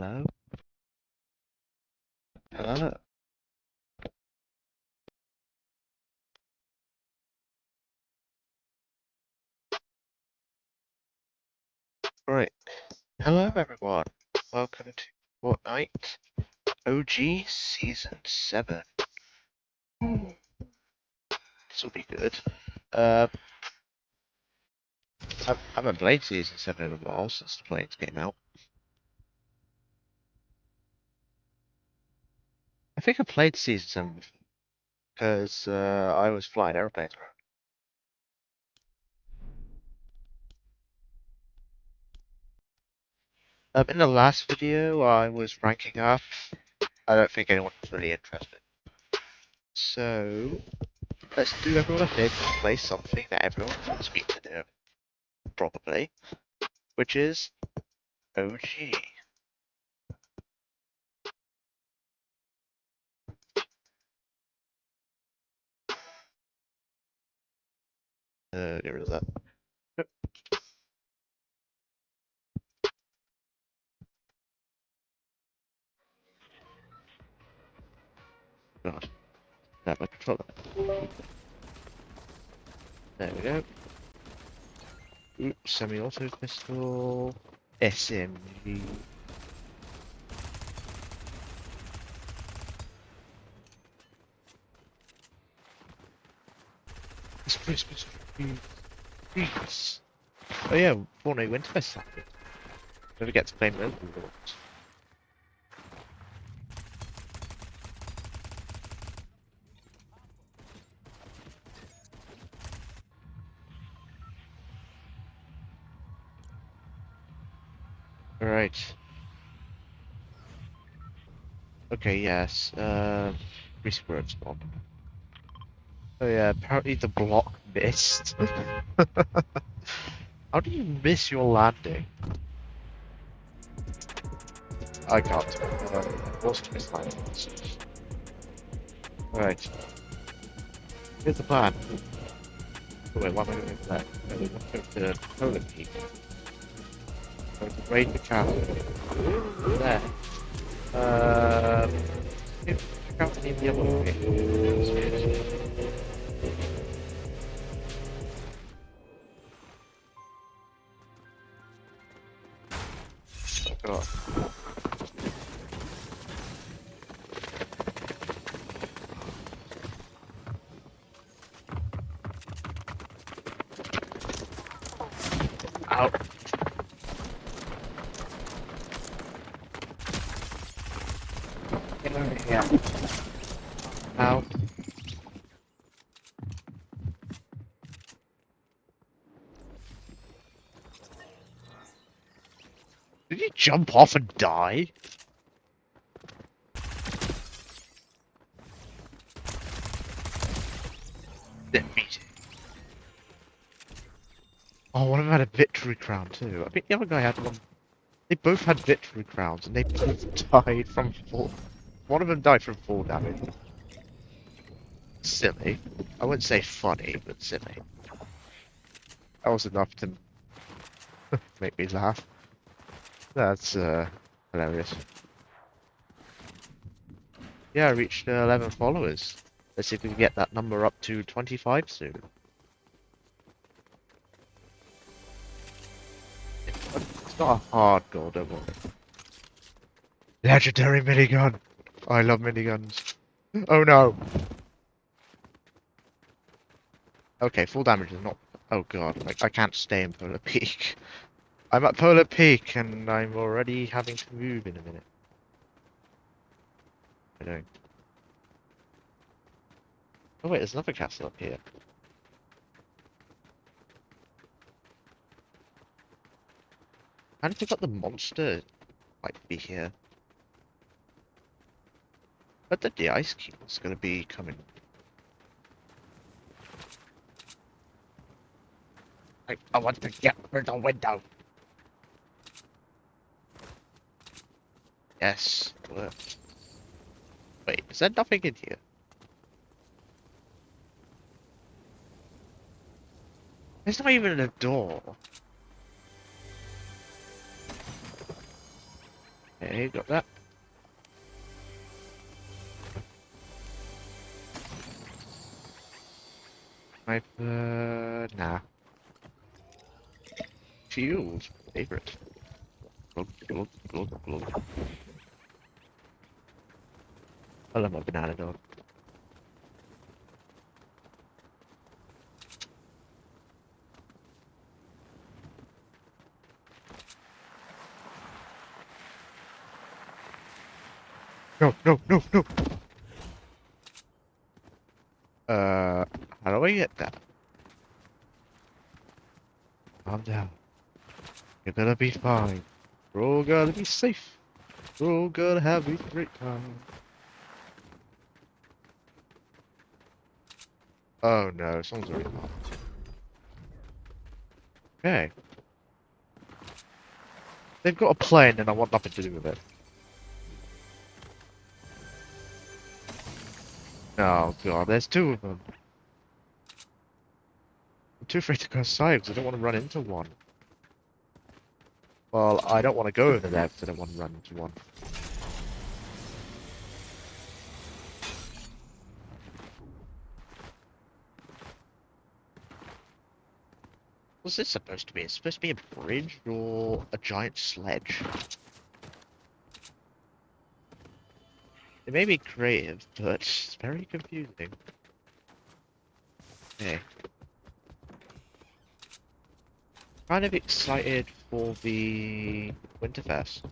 Hello? Hello? Right. Hello, everyone. Welcome to Fortnite OG Season 7. This will be good. I haven't played Season 7 in a while since the planes came out. I think I played Season 7 because I was flying airplanes. In the last video, I was ranking up. I don't think anyone was really interested. So, let's do everyone a favor and play something that everyone wants me to do. Probably. Which is OG. Get rid of that. God, have my controller. There we go. Oops, semi-auto pistol. SMG. It's Christmas. Peace. Oh yeah, Fortnite Winterfest happened. Never get to play mobile worlds. Alright. Okay, yes. Recent word spawn. Oh yeah, apparently the block missed. How do you miss your landing? I can't. Also miss landings. Alright. Here's the plan. Oh wait, why am I going for that? No, we're going to Polar Peak. We're going to raid the castle. There. Check out any of the other locations. Oh god. Ow. Get over here. Ow. Did you jump off and die? Then meet it. Oh, one of them had a victory crown too. I think the other guy had one. They both had victory crowns and they both died from fall. One of them died from fall damage. Silly. I wouldn't say funny, but silly. That was enough to make me laugh. That's hilarious. Yeah, I reached 11 followers. Let's see if we can get that number up to 25 soon. It's not a hard goal, don't worry. Legendary minigun! I love miniguns. Oh no! Okay, full damage is not... Oh god, like, I can't stay in Polar Peak. I'm at Polar Peak and I'm already having to move in a minute. I don't. Oh wait, there's another castle up here. I don't think that the monster might be here. But the ice king is gonna be coming. I want to get through the window. Yes, it worked. Wait, is there nothing in here? There's not even a door. Okay, got that. Sniper, nah. Shield, favorite. Glug, glug, glug, glug. I love my banana dog. No, no, no, no! How do I get that? Calm down. You're gonna be fine. We're all gonna be safe. We're all gonna have a great time. Oh no, someone's already gone. Okay. They've got a plane and I want nothing to do with it. Oh god, there's two of them. I'm too afraid to go outside because I don't want to run into one. Well, I don't want to go over there because I don't want to run into one. What's this supposed to be? It's supposed to be a bridge or a giant sledge? It may be creative, but it's very confusing. Okay. Kind of excited for the Winterfest.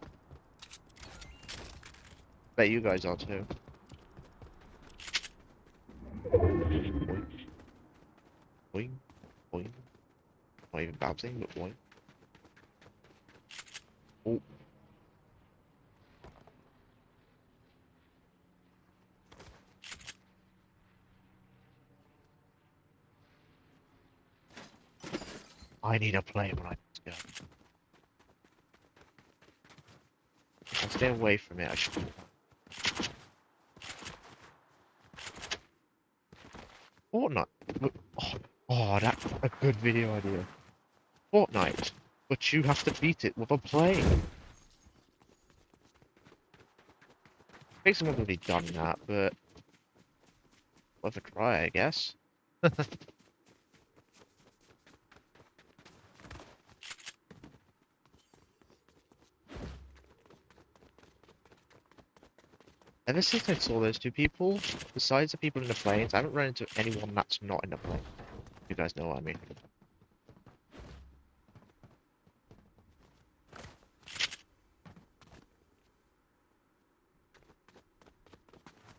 Bet you guys are too. Boing, boing, boing. Not even bouncing, but boing. Oh. I need a plane when I go. I'll stay away from it. I should. Fortnite. Oh, oh, that's a good video idea. Fortnite, but you have to beat it with a plane. I think someone's already done that, but worth a try, I guess. Ever since I saw those two people, besides the people in the planes, I haven't run into anyone that's not in the plane. You guys know what I mean.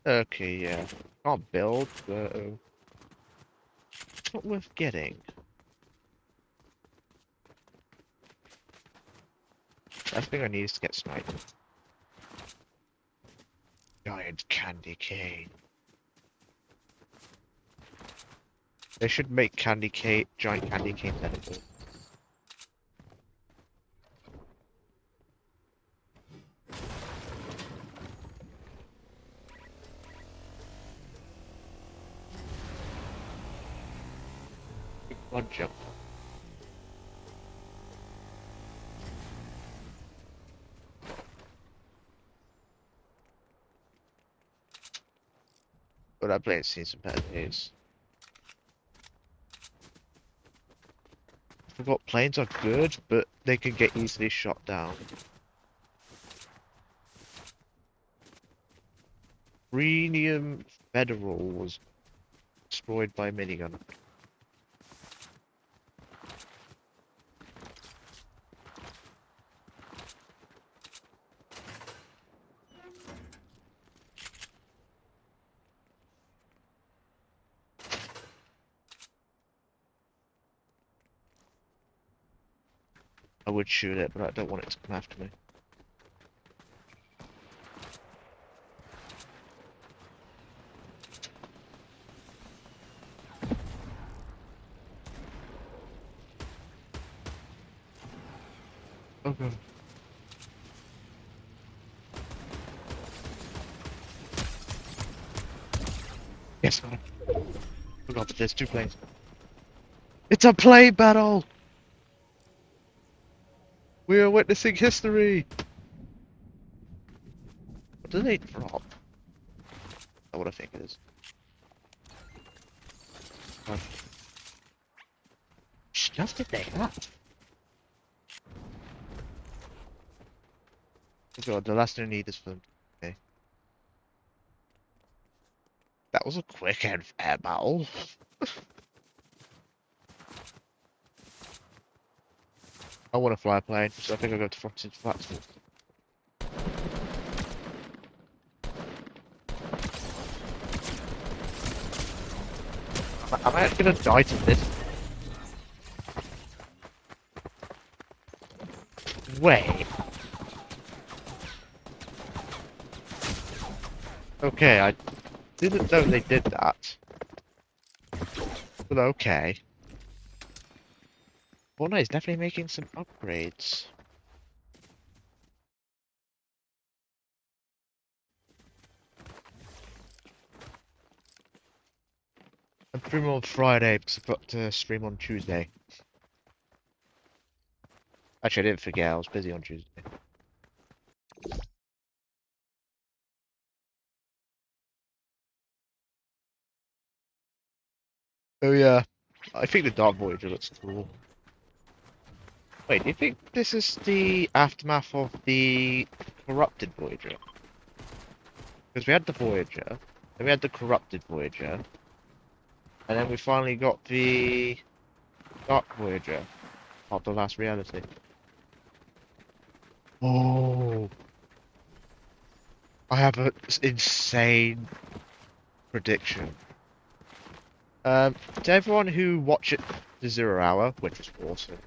Okay, yeah. Can't build, but it's not worth getting. Last thing I need is to get sniped. Giant candy cane. They should make giant candy canes edible. Blood jump. But I've played seen some better days. I forgot planes are good, but they can get easily shot down. Premium Federal was destroyed by a minigun. I would shoot it, but I don't want it to come after me. Oh god. Yes, got it. Forgot that there's two planes. It's a plane battle! We are witnessing history! What do they drop? That's what I think it is. Stuff did they have? Oh god, the last thing I need is for them. Okay. That was a quick air battle. I want to fly a plane, so I think I'll go to Fortnite Flats. Am I actually gonna die to this? Wait. Okay, I didn't know they did that. But okay. Fortnite is definitely making some upgrades. I'm streaming on Friday because I've got to stream on Tuesday. Actually, I didn't forget, I was busy on Tuesday. Oh yeah, I think the Dark Voyager looks cool. Wait, do you think this is the aftermath of the Corrupted Voyager? Because we had the Voyager, then we had the Corrupted Voyager, and then we finally got the Dark Voyager of the last reality. Oh, I have an insane prediction. To everyone who watched it the 0 hour, which was awesome,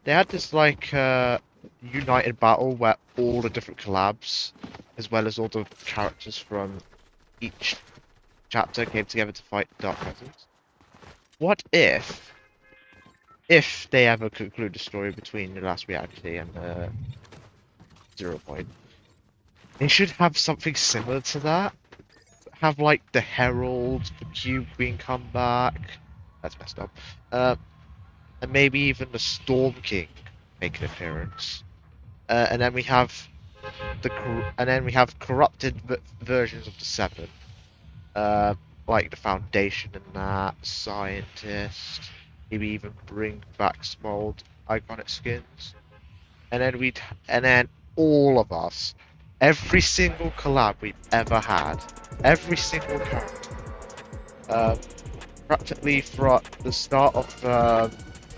they had this like united battle where all the different collabs, as well as all the characters from each chapter, came together to fight Dark Presence. What if they ever conclude the story between the last reality and 0 point, they should have something similar to that. Have like the Herald, the Cube Queen come back. That's messed up. And maybe even the Storm King make an appearance. And then we have corrupted versions of the Seven, like the Foundation and that Scientist. Maybe even bring back some old iconic skins. And then all of us, every single collab we've ever had, every single character, uh, practically from the start of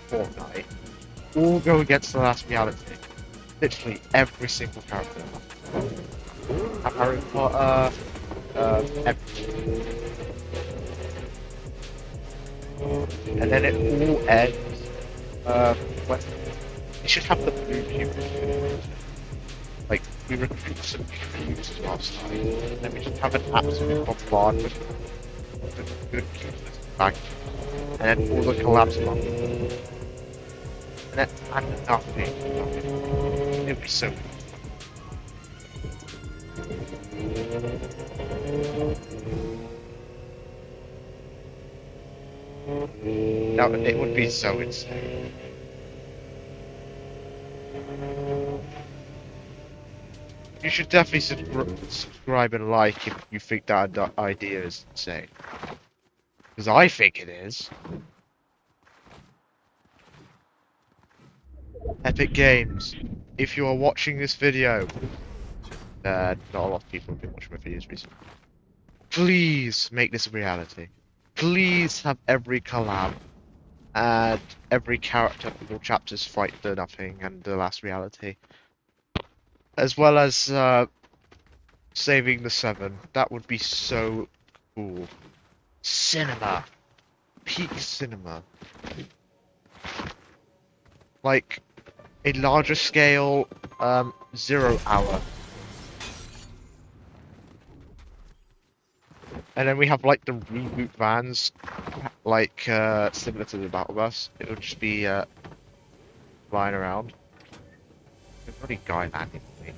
Fortnite, all go against the last reality. Literally every single character. Harry Potter, everything. And then it all ends when you should have the blue cube. Like, we recruit some cubes last night, and then we just have an absolute bombardment of good cubes back, and then all the collapse along. And nothing. It'd be so no, it would be so insane. You should definitely subscribe and like if you think that idea is insane. Because I think it is. Epic Games, if you are watching this video, not a lot of people have been watching my videos recently. Please make this a reality. Please have every collab and every character from your chapters fight the Nothing and the last reality. As well as saving the Seven. That would be so cool. Cinema. Peak cinema. Like a larger scale 0 hour. And then we have like the reboot vans, like similar to the Battle Bus. It would just be flying around. There's already guy landing for me.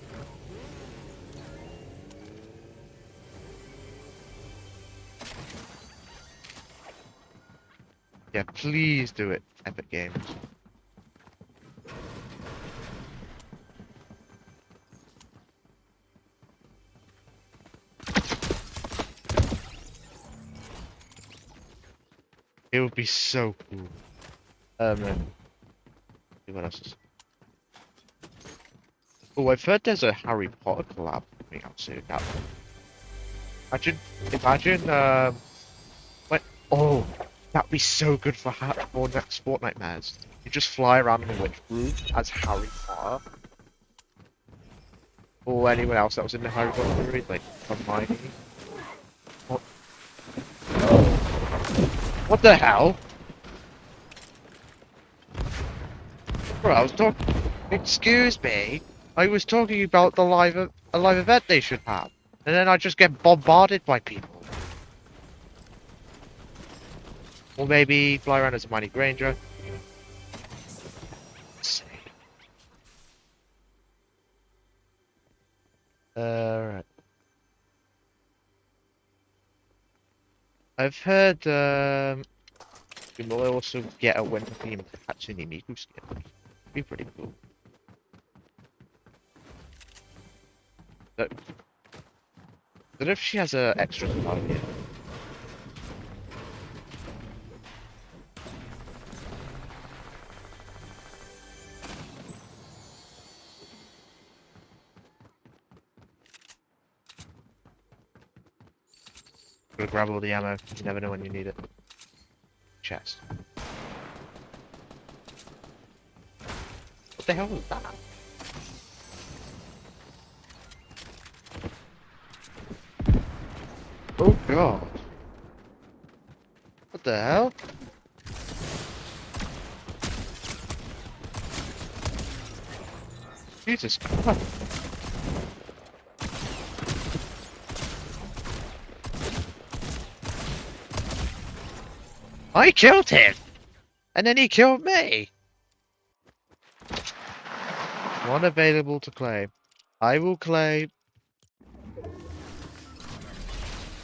Yeah, please do it, Epic Games. It would be so cool. What else is... Oh, I've heard there's a Harry Potter collab coming out soon. That imagine, like, oh, that'd be so good for next Fortnite mares. You just fly around in a witch room as Harry Potter, or anyone else that was in the Harry Potter series, like Hermione. What? What the hell? Bro, I was talking. Excuse me. I was talking about the a live event they should have, and then I just get bombarded by people. Or maybe fly around as a Hermione Granger. Right. I've heard we will also get a winter theme Hatsune Miku skin. Be pretty cool. But what if she has a extra card here? Gotta grab all the ammo. You never know when you need it. Chest. What the hell was that? Oh god. What the hell? Jesus Christ. I killed him! And then he killed me! One available to claim. I will claim.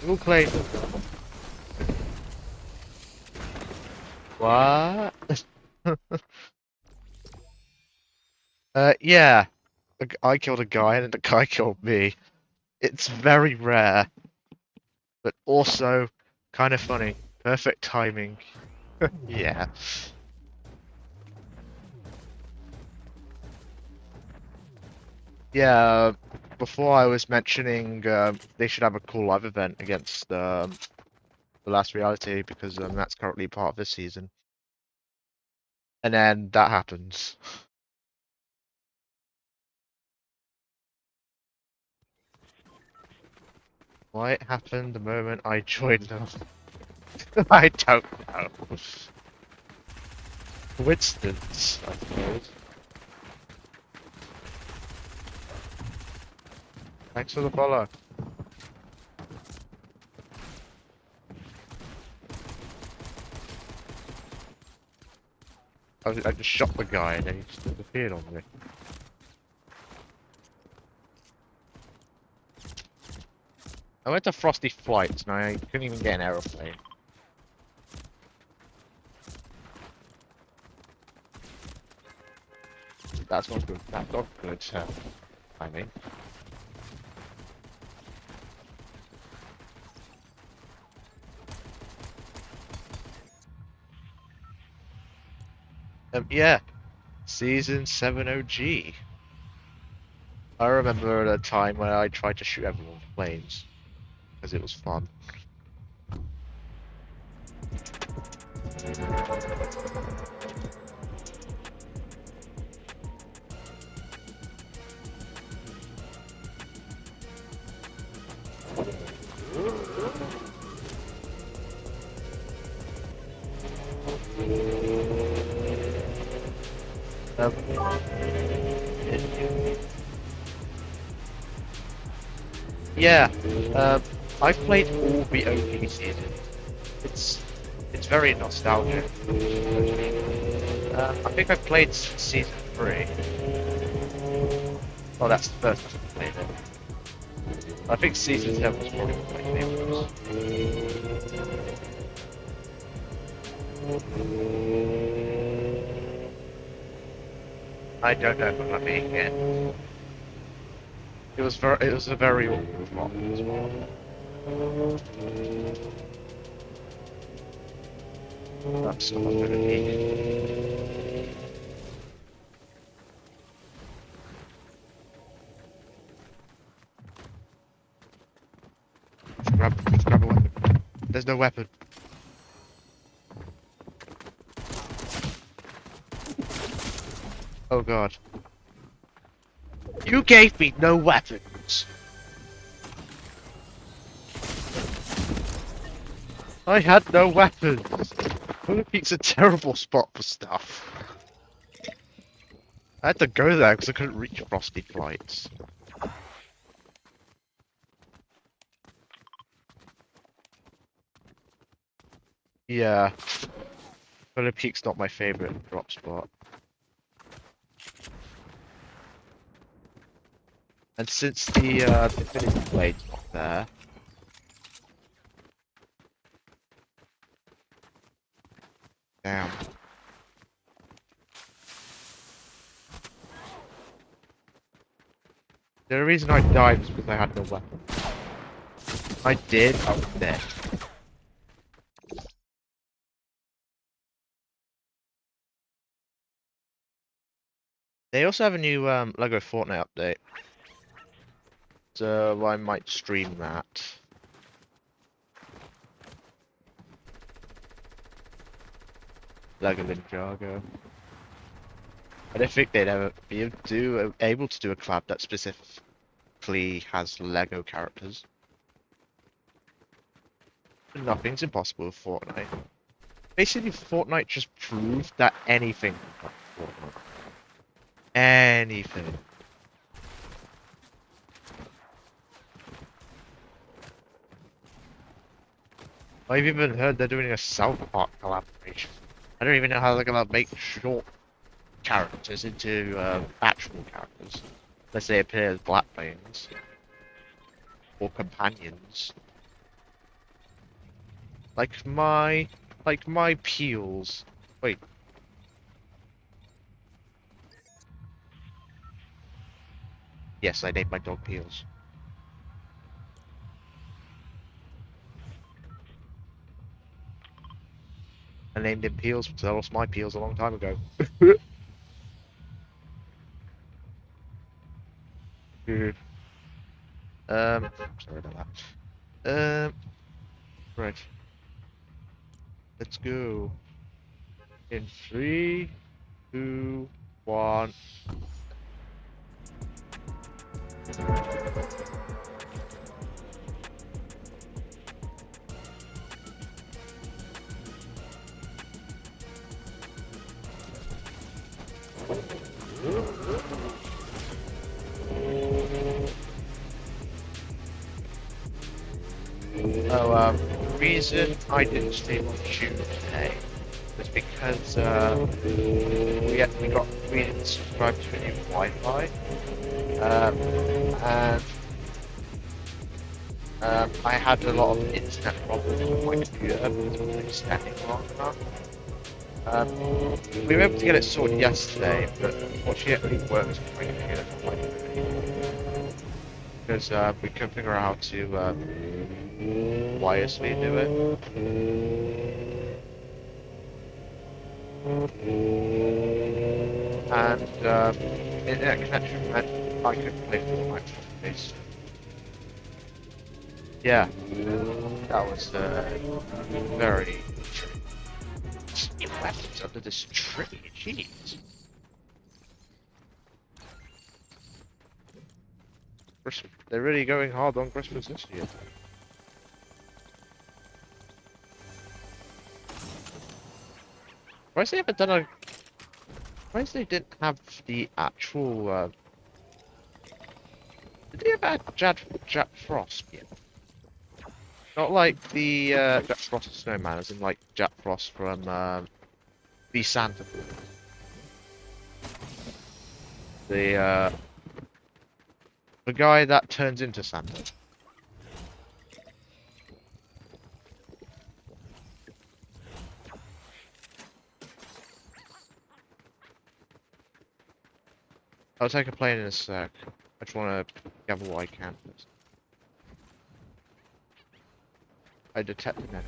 I will claim. What? Yeah. I killed a guy and the guy killed me. It's very rare, but also kind of funny. Perfect timing. Yeah. Yeah, before I was mentioning they should have a cool live event against The Last Reality because that's currently part of this season. And then that happens. Why it happened the moment I joined them? I don't know. Coincidence, I suppose. Thanks for the follow. I just shot the guy and then he just disappeared on me. I went to Frosty Flights and I couldn't even get an aeroplane. That's not good. That's not good. I mean. Yeah. Season 7 OG. I remember at a time when I tried to shoot everyone with planes. Because it was fun. Um, yeah, I've played all the OG seasons. It's very nostalgic. I think I played season 3. Oh, that's the first time I played it. I think season 7 was probably one of my favorites. I don't know if I'm not being it. It was a very awkward mod as well. That's what I'm gonna need. Grab a weapon. There's no weapon. Oh god. You gave me no weapons! I had no weapons! Philippine's a terrible spot for stuff. I had to go there because I couldn't reach frosty flights. Yeah. Philippine's not my favourite drop spot. And since the Infinity Blade's not there... Damn. The reason I died was because I had no weapon. I did, I was dead. They also have a new Lego Fortnite update. So I might stream that. Lego Ninjago. I don't think they'd ever be able to do a collab that specifically has Lego characters. Nothing's impossible with Fortnite. Basically, Fortnite just proved that anything can come from Fortnite. Anything. I've even heard they're doing a South Park collaboration. I don't even know how they're gonna make short characters into actual characters. Unless they appear as black things. Or companions. Like my peels. Wait. Yes, I named my dog Peels. I named him Peels because I lost my Peels a long time ago. Sorry about that. Right. Let's go. In 3, 2, 1. Oh, the reason I didn't stream on Tuesday was because we didn't subscribe to a new Wi-Fi, and I had a lot of internet problems with my computer because it wasn't extending long enough. We were able to get it sorted yesterday, but unfortunately it worked with my computer quite quickly because we couldn't figure out how to wirelessly do it. And internet connection meant I couldn't play Fortnite face. Yeah, that was very tricky. Weapons under this tree, jeez. Christmas. They're really going hard on Christmas this year. Why has they ever done a... Why is they didn't have the actual, Did they ever have Jack Frost yet? Not like the, Jack Frost the Snowman, as in like Jack Frost from, Be Santa Claus. The guy that turns into Santa. I'll take a plane in a sec. I just want to gather what I can first. I detect an enemy.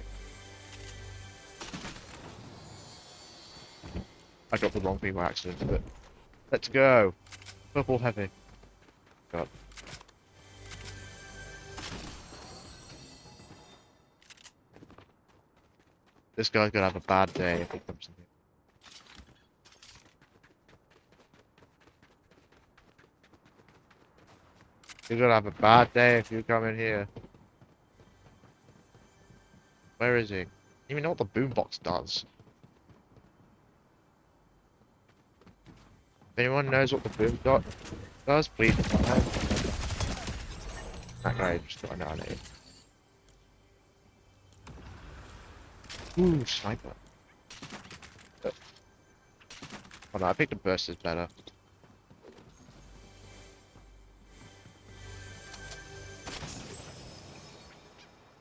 I got the wrong thing by accident, but let's go. Purple heavy. God. This guy's gonna have a bad day if he comes in here. You're gonna have a bad day if you come in here. Where is he? I don't even know what the boombox does. If anyone knows what the boombox does, please comment. That guy just got annihilated. Ooh, sniper. Oh no, I think the burst is better.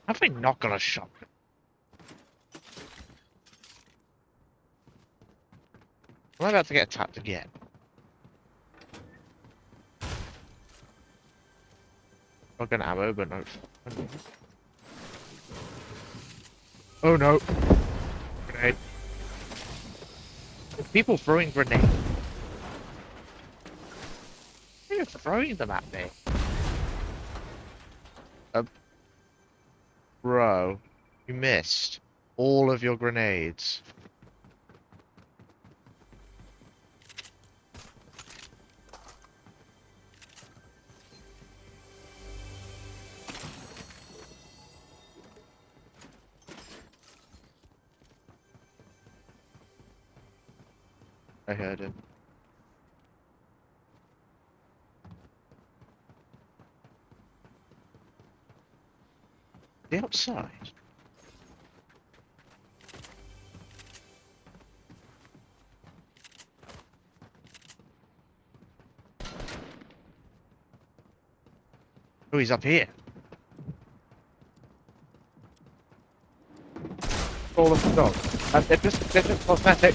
Have I not got a shotgun? Am I about to get attacked again? Shotgun ammo, but no shotgun. Oh no! Grenade. There's people throwing grenades. They're throwing them at me. Bro, you missed all of your grenades. I heard him. The outside. Oh, he's up here. All of the dogs. And they're just cosmetic.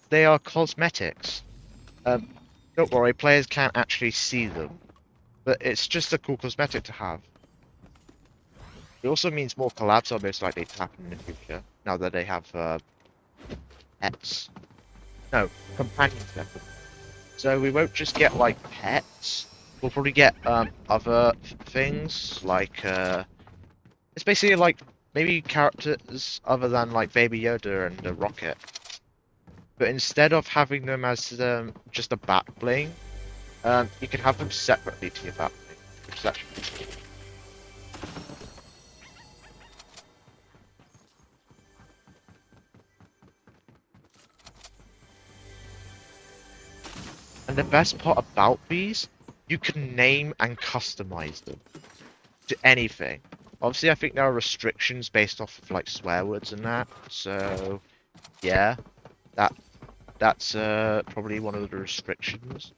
They are cosmetics. Don't worry, players can't actually see them. But it's just a cool cosmetic to have. It also means more collabs are most likely to happen in the future, now that they have pets. No, companions. So we won't just get like pets. We'll probably get other things like it's basically like maybe characters other than like Baby Yoda and the Rocket. But instead of having them as just a back bling, you can have them separately to your back bling, which is actually cool. And the best part about these, you can name and customize them to anything. Obviously, I think there are restrictions based off of like swear words and that. So, yeah, that's probably one of the restrictions.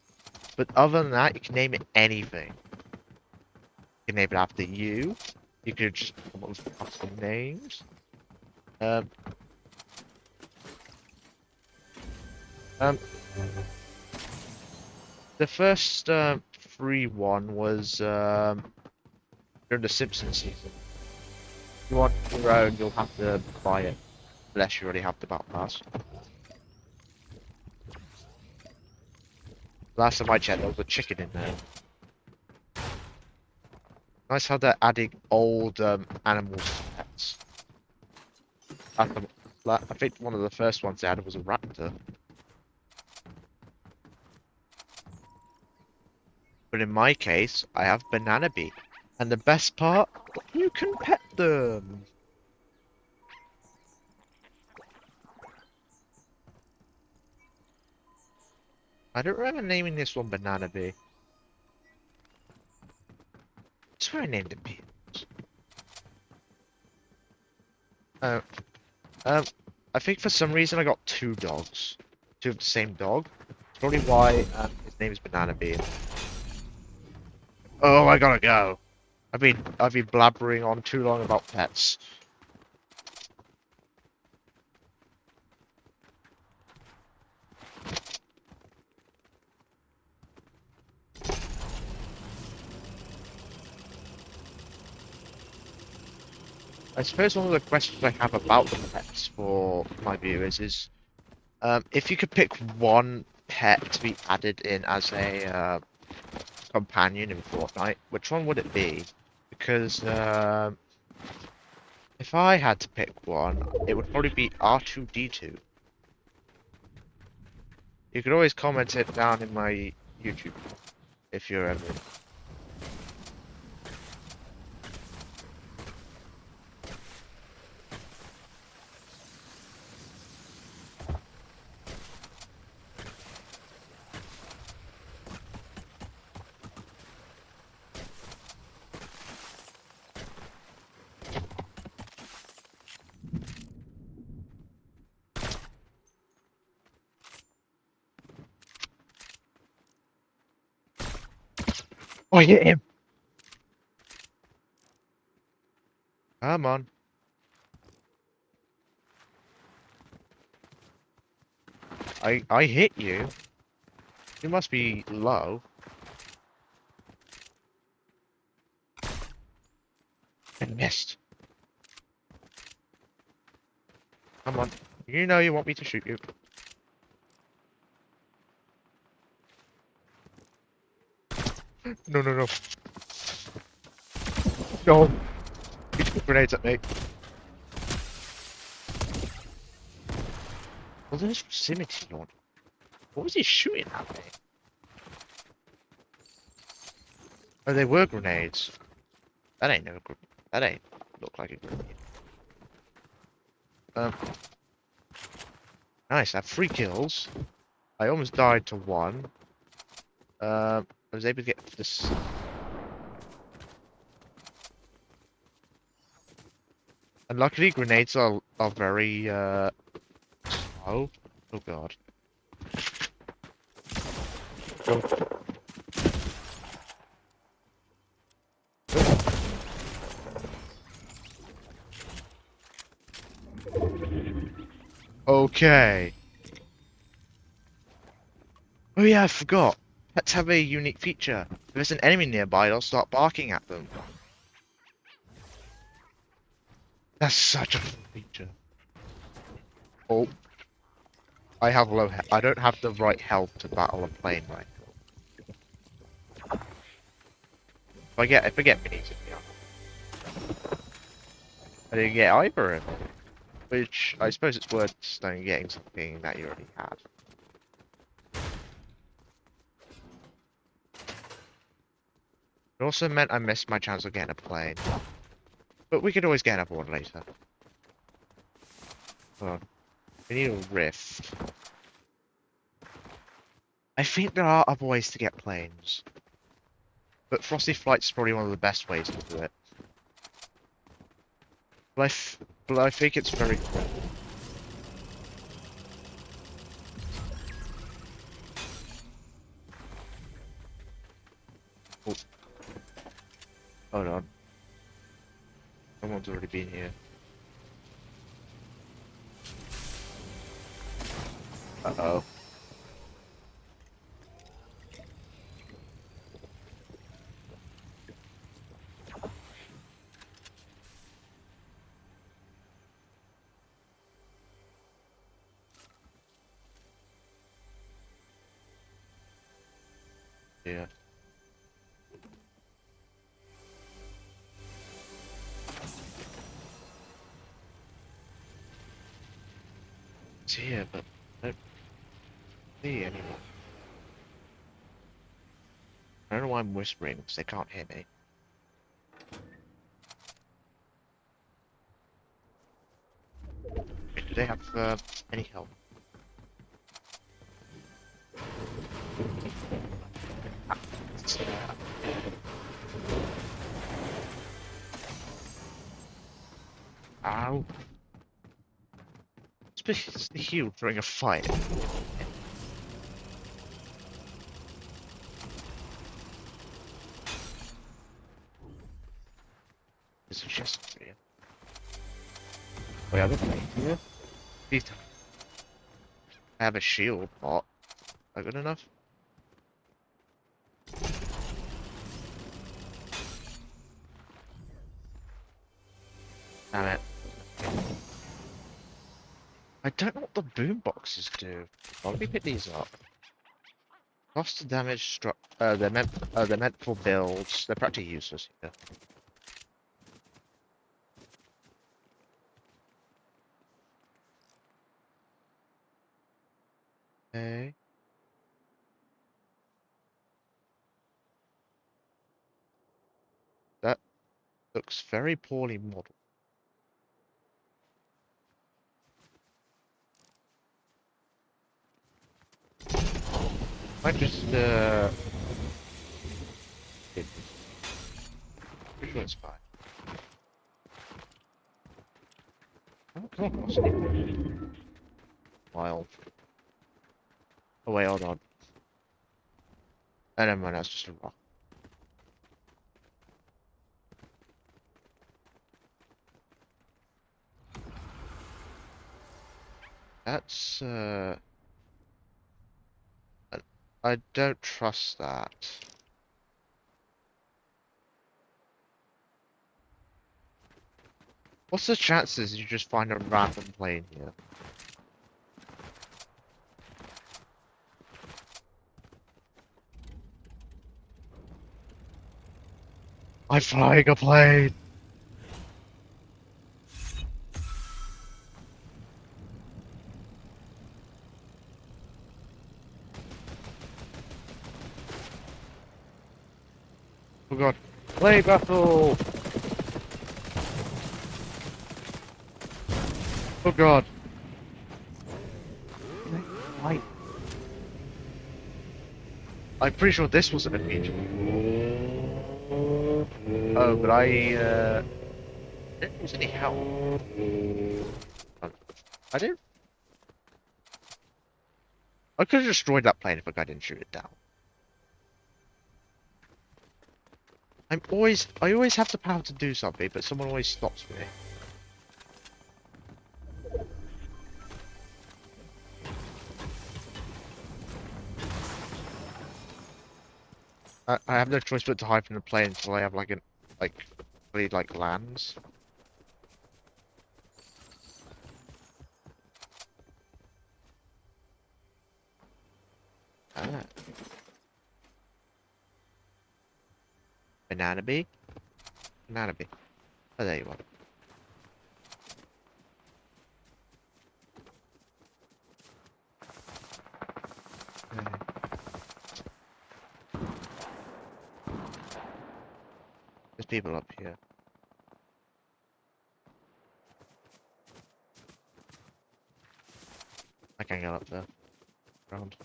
But other than that, you can name it anything. You can name it after you. You could just come up with custom names. Um, the first free one was during the Simpsons season. If you want your own, you'll have to buy it, unless you already have the Battle Pass. Last time I checked, there was a chicken in there. Nice how they're adding old animals to pets. I think one of the first ones they added was a raptor. But in my case, I have Banana Bee. And the best part, you can pet them! I don't remember naming this one Banana Bee. I swear I named it Bee. I think for some reason I got two dogs. Two of the same dog. That's probably why his name is Banana Bee. Oh, I gotta go. I've been blabbering on too long about pets. I suppose one of the questions I have about the pets for my viewers is, if you could pick one pet to be added in as a companion in Fortnite, which one would it be? Because if I had to pick one, it would probably be R2D2. You could always comment it down in my YouTube if you're ever. Oh, I hit him! Come on. I hit you. You must be low. And missed. Come on. You know you want me to shoot you. No, no, no. No. He threw grenades at me. Well, there's proximity launch. What was he shooting at me? Oh, they were grenades. That ain't no grenade. That ain't look like a grenade. Um, nice. I have 3 kills. I almost died to 1. I was able to get this. And luckily, grenades are very slow. Oh god. Oh. Okay. Oh yeah, I forgot. Pets have a unique feature. If there's an enemy nearby, they'll start barking at them. That's such a fun feature. Oh, I have low. I don't have the right health to battle a plane right now. If I get minis, yeah. I didn't get either of them, which I suppose it's worth staying getting something that you already had. It also meant I missed my chance of getting a plane. But we could always get another one later. Hold on. We need a rift. I think there are other ways to get planes. But Frosty Flight's probably one of the best ways to do it. But I think it's very cool. Oh. Hold on. Someone's already been here. Uh-oh. Yeah. It's here, but I don't see anyone. I don't know why I'm whispering, because they can't hear me. Wait, do they have any help? Ow. It's the heal during a fight. There's a chest here. We have a plate here. Please tell me. I have a shield pot. Is that good enough? Damn it. I don't know what the boom boxes do. Let me pick these up. Cost to damage struck. They're meant for builds. They're practically useless here. Okay. That looks very poorly modeled. Might just Pretty sure it's fine. I don't come across anything wild. Oh wait, hold on. Oh, never mind, that's just a rock. That's I don't trust that. What's the chances you just find a random plane here? I'm flying a plane! Oh god. Plane battle! Oh god. Why? I'm pretty sure this wasn't a feature before. Oh, but I didn't use any help. I didn't. I could have destroyed that plane if I didn't shoot it down. I always have the power to do something, but someone always stops me. I have no choice but to hide from the plane until I have like an really like lands. Ah, banana bee, banana bee. Oh, there you are. Okay. There's people up here. I can't get up there. Ground.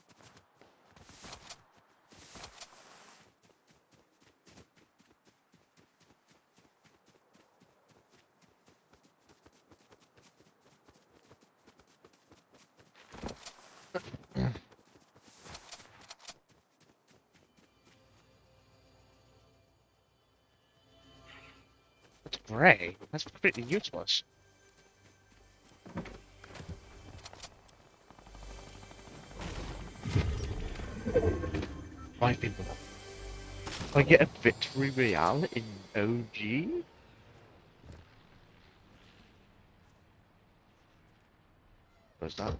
It's grey. That's completely useless. 5 people. I get a victory royale in OG. What's that?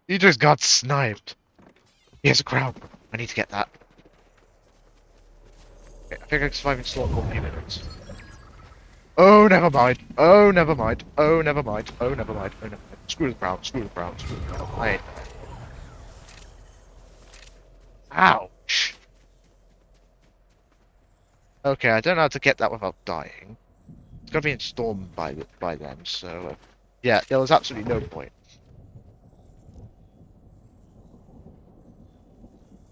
You just got sniped. He has a crown. I need to get that. Okay, I think I can survive in storm for a few minutes. Oh, never mind. Oh, never mind. Oh, never mind. Oh, never mind. Oh, never mind. Screw the crown. Screw the crown. Screw the crown. I hate that. Ouch. Okay, I don't know how to get that without dying. It's gotta be in storm by them, so yeah, there was absolutely no point.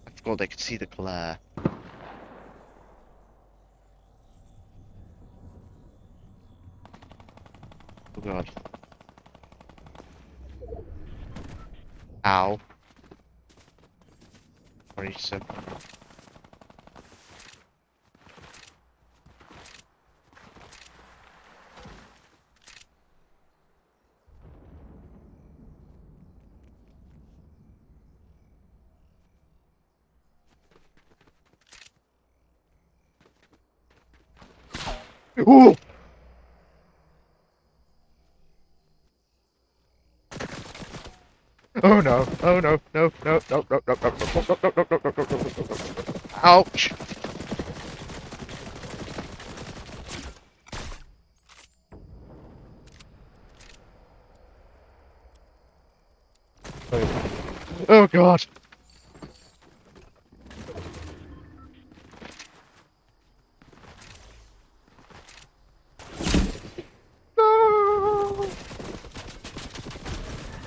I forgot they could see the glare. Oh god. Ow. 27. Ooh! Oh no! Oh no! No! No! No! No! No! No! No! No! No! No! No! No! No! No! Ouch! Oh god!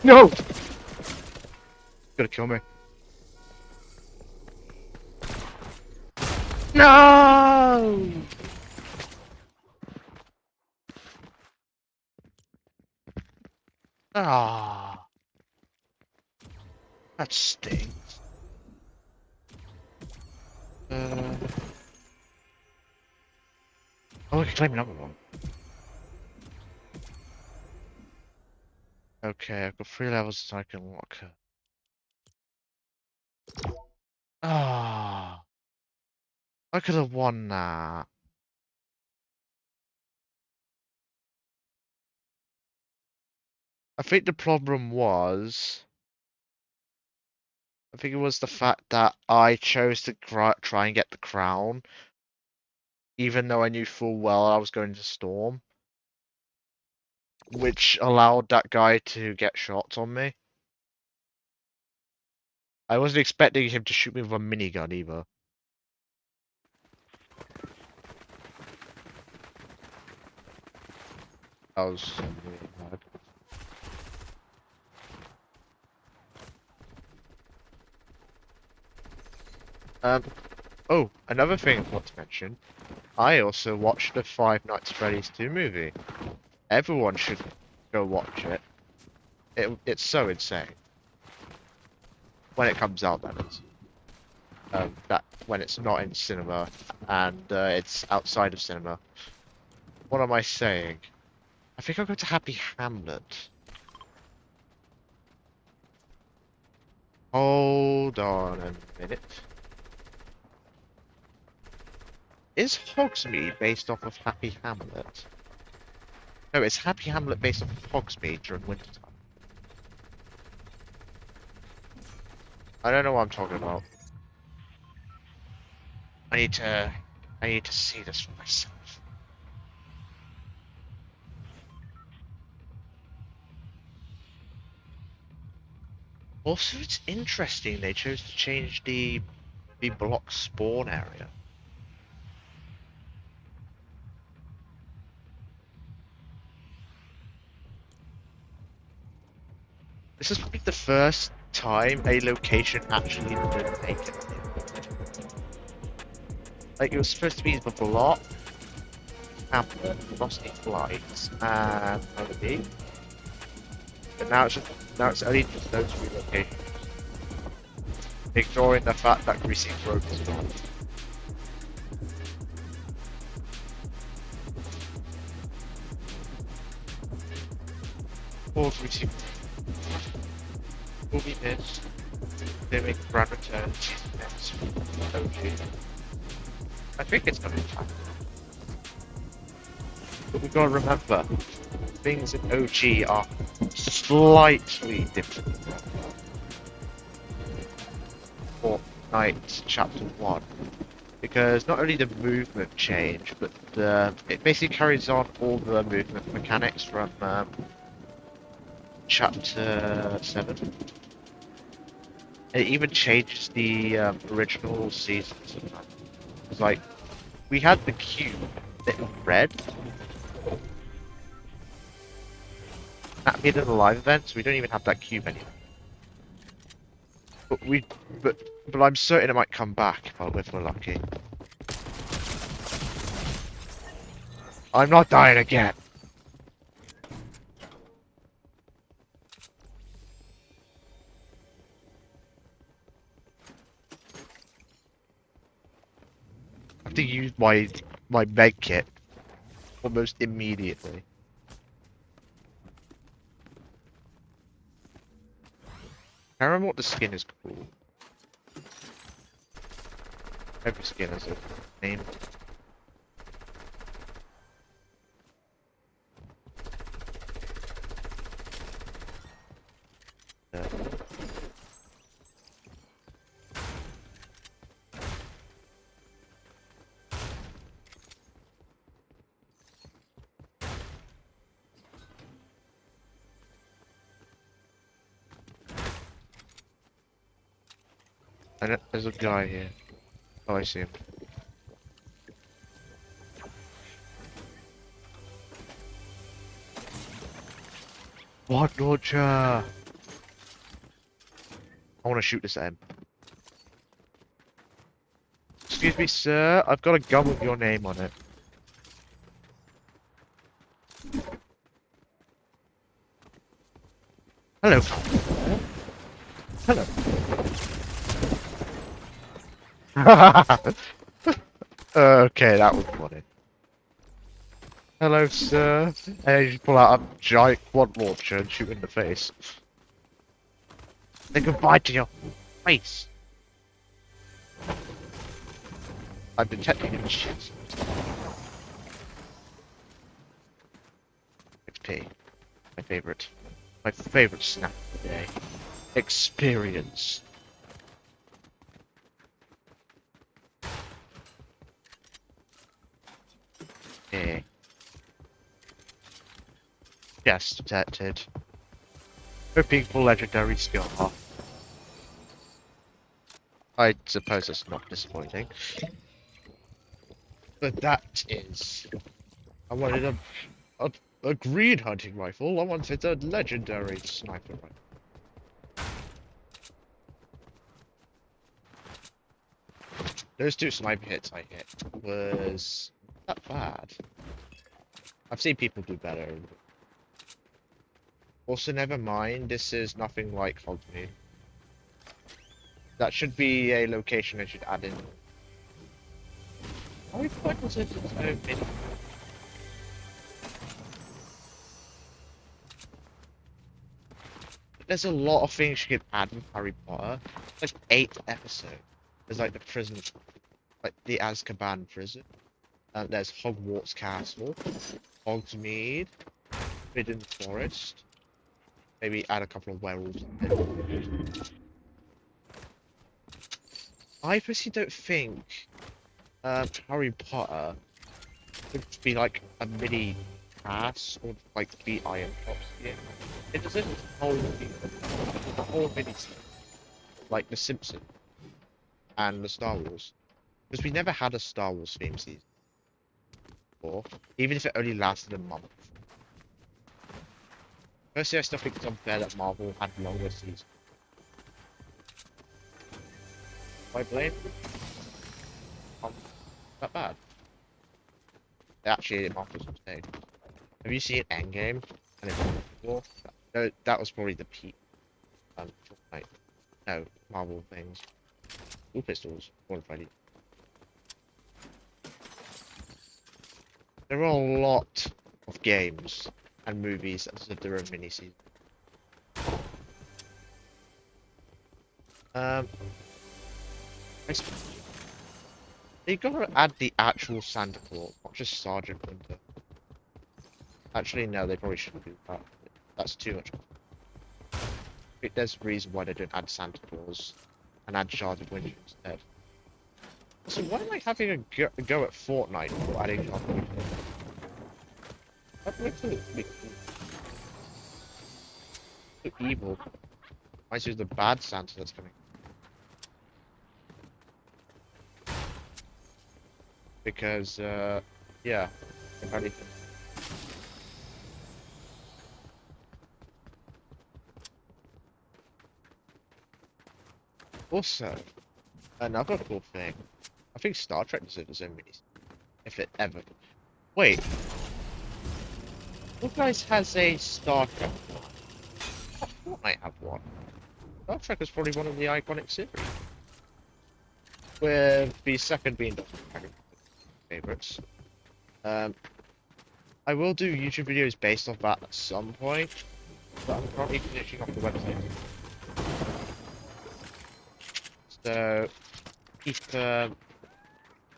No! No! Gonna kill me. No! Ah, that stinks. Uh, oh, I can claim another one. Okay, I've got 3 levels so I can unlock her. Ah, I could have won that. I think the problem was, I think it was the fact that I chose to try and get the crown, even though I knew full well I was going to storm, which allowed that guy to get shots on me. I wasn't expecting him to shoot me with a minigun either. That was really bad. Oh, another thing I want to mention. I also watched the Five Nights at Freddy's 2 movie. Everyone should go watch it. It's so insane. When it comes out, that is. That when it's not in cinema and it's outside of cinema. What am I saying? I think I'll go to Happy Hamlet. Hold on a minute. Is Hogsmeade based off of Happy Hamlet? No, it's Happy Hamlet based off of Hogsmeade during wintertime. I don't know what I'm talking about. I need to see this for myself. Also, it's interesting they chose to change the block spawn area. This is probably the first time a location actually didn't make it. Like, it was supposed to be the block, Hamlet, Frosty Flights, and Melody. But now it's only just those three locations. Ignoring the fact that Greasy Grove is gone. Poor Greasy will be missed. They make a grand return to next OG. I think it's gonna be fine. But we gotta remember, things in OG are slightly different from Fortnite Chapter 1. Because not only the movement change, but it basically carries on all the movement mechanics from Chapter 7. It even changes the original seasons. It's like, we had the cube that was red. That made it a live event, so we don't even have that cube anymore. But but I'm certain it might come back if we're lucky. I'm not dying again. I have to use my med kit almost immediately. I remember what the skin is called. Every skin has a name. And there's a guy here. Oh, I see him. What launcher? I want to shoot this at him. Excuse me, sir. I've got a gun with your name on it. Hello. Hello. Okay, that was funny. Hello, sir. And you just pull out a giant quad launcher and shoot in the face. They can bite to your face. I'm detecting him shit. XP. My favorite. My favorite snack of the day. Experience. Yeah. Yes, detected. Hoping for legendary scar. I suppose that's not disappointing. But that is... I wanted a green hunting rifle. I wanted a legendary sniper rifle. Those two sniper hits I hit was not bad. I've seen people do better. Also, never mind, this is nothing like Hogsmeade. That should be a location I should add in. How many was it? There's a lot of things you can add in Harry Potter. Like 8 episodes. There's like the prison, like the Azkaban prison. There's Hogwarts Castle, Hogsmeade, Forbidden Forest. Maybe add a couple of werewolves. I personally don't think Harry Potter would be like a mini pass or like the Iron Tops game. It doesn't hold the whole mini like The Simpsons and the Star Wars. Because we never had a Star Wars theme season before, even if it only lasted a month. Personally, I still think it's unfair that Marvel had longer seasons. I blame? Not bad. Actually, Marvel's insane. Have you seen Endgame? And War? No, that was probably the peak. Fortnite. No, Marvel things. Two pistols, one Freddy. There are a lot of games and movies that deserve their own mini-season. They gotta add the actual Santa Claus, not just Sergeant Winter. Actually, no, they probably shouldn't do that. That's too much. There's a reason why they don't add Santa Claus and add Sergeant Winter instead. So why am I having a go at Fortnite for adding Sergeant Winter? That makes it so evil. I see the bad Santa that's coming. Because, yeah, if anything. Also, another cool thing, I think Star Trek deserves its own minis. If it ever. Wait. What guys has a Star Trek one? Fortnite have one. Star Trek is probably one of the iconic series. With the second being favorites. I will do YouTube videos based off that at some point, but I'm currently finishing off the website. So, keep,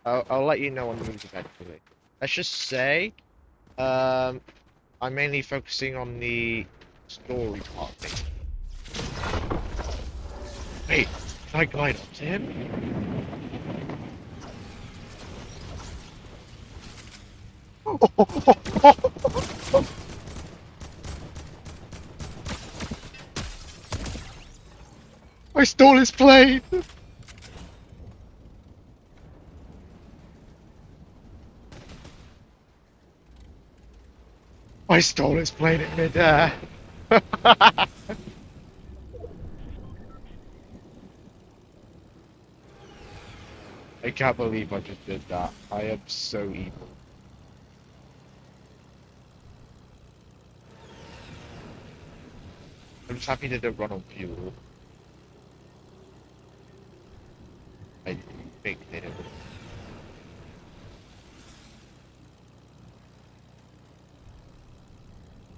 I'll let you know on the news eventually. Let's just say, I'm mainly focusing on the story part of it. Wait, can I glide up to him? I stole his plane! I stole his plane in midair. I can't believe I just did that. I am so evil. I'm just happy they didn't run on fuel. I think they didn't.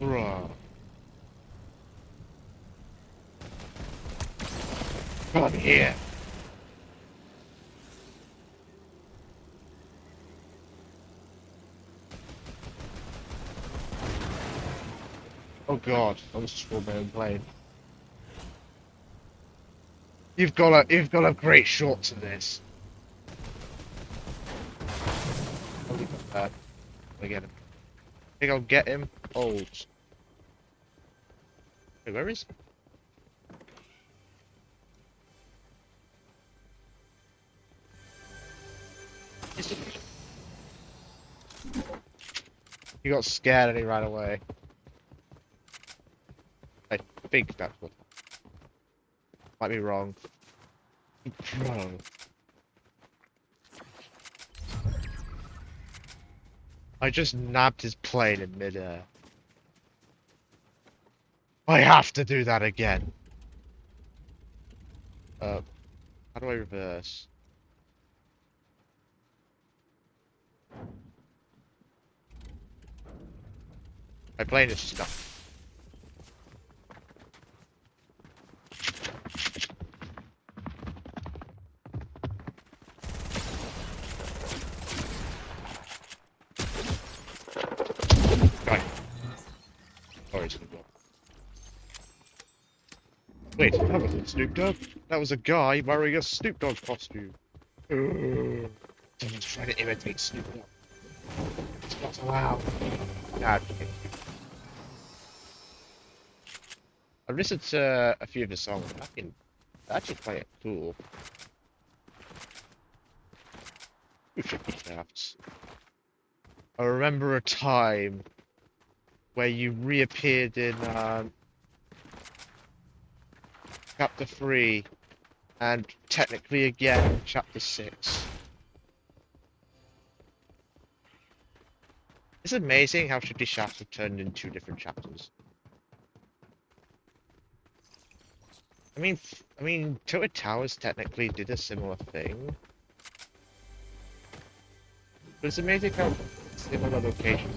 Bruh. Come here. Oh god, I was just for my own plane. You've got a great shot to this. I'll leave it there. I get him. Think I'll get him? Oh. Wait, where is he? He got scared and he ran away. I think that's what. Might be wrong. Bro. I just nabbed his plane in midair. I have to do that again. How do I reverse? My plane is stuck. Right. Oh, he's gonna go. Wait, that wasn't Snoop Dogg. That was a guy wearing a Snoop Dogg costume. Someone's trying to imitate Snoop Dogg. It's not allowed. Nah, I'm kidding. I've listened to a few of the songs. They're actually quite cool. Who should be shafts? I remember a time where you reappeared in chapter 3 and technically again in chapter 6. It's amazing how Shifty Shafts have turned in 2 different chapters. I mean, Tilted Towers technically did a similar thing. But it's amazing how similar locations.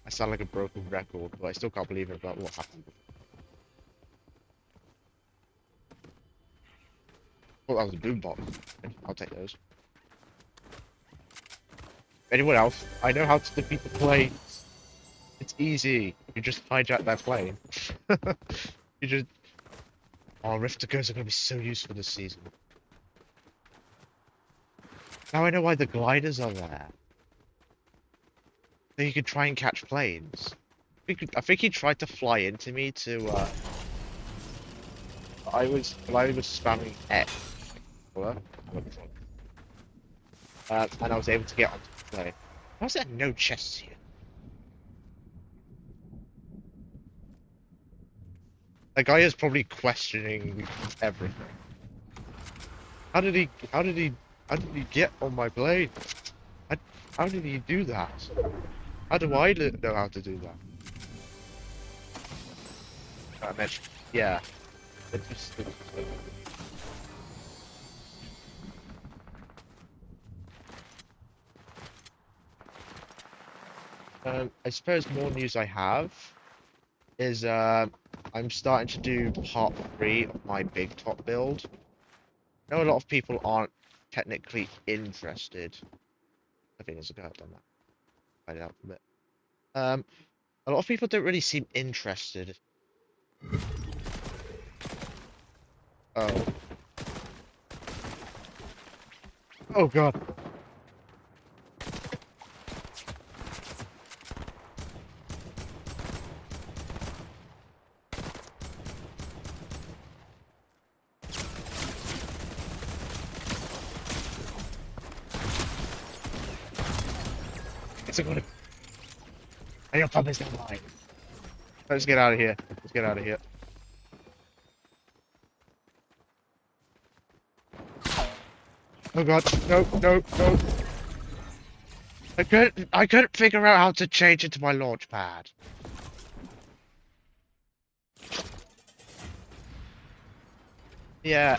I sound like a broken record, but I still can't believe it about what happened. Oh, that was a boombox. I'll take those. Anyone else? I know how to defeat the planes. It's easy. You just hijack that plane. You just... Oh, Rift Goes are going to be so useful this season. Now I know why the gliders are there. So you could try and catch planes. I think he tried to fly into me to, I was spamming X. And I was able to get onto the plane. Why is there no chests here? The guy is probably questioning everything. How did he get on my plane? How did he do that? How do I know how to do that? I meant, yeah. I suppose more news I have is I'm starting to do part 3 of my big top build. I know a lot of people aren't technically interested. I think there's a guy I've done that. Find it out a bit. A lot of people don't really seem interested. Oh. Oh god. It's a good. And your pub is not mine. Let's get out of here. Let's get out of here. Oh god, no, no, no. I couldn't figure out how to change into my launch pad. Yeah,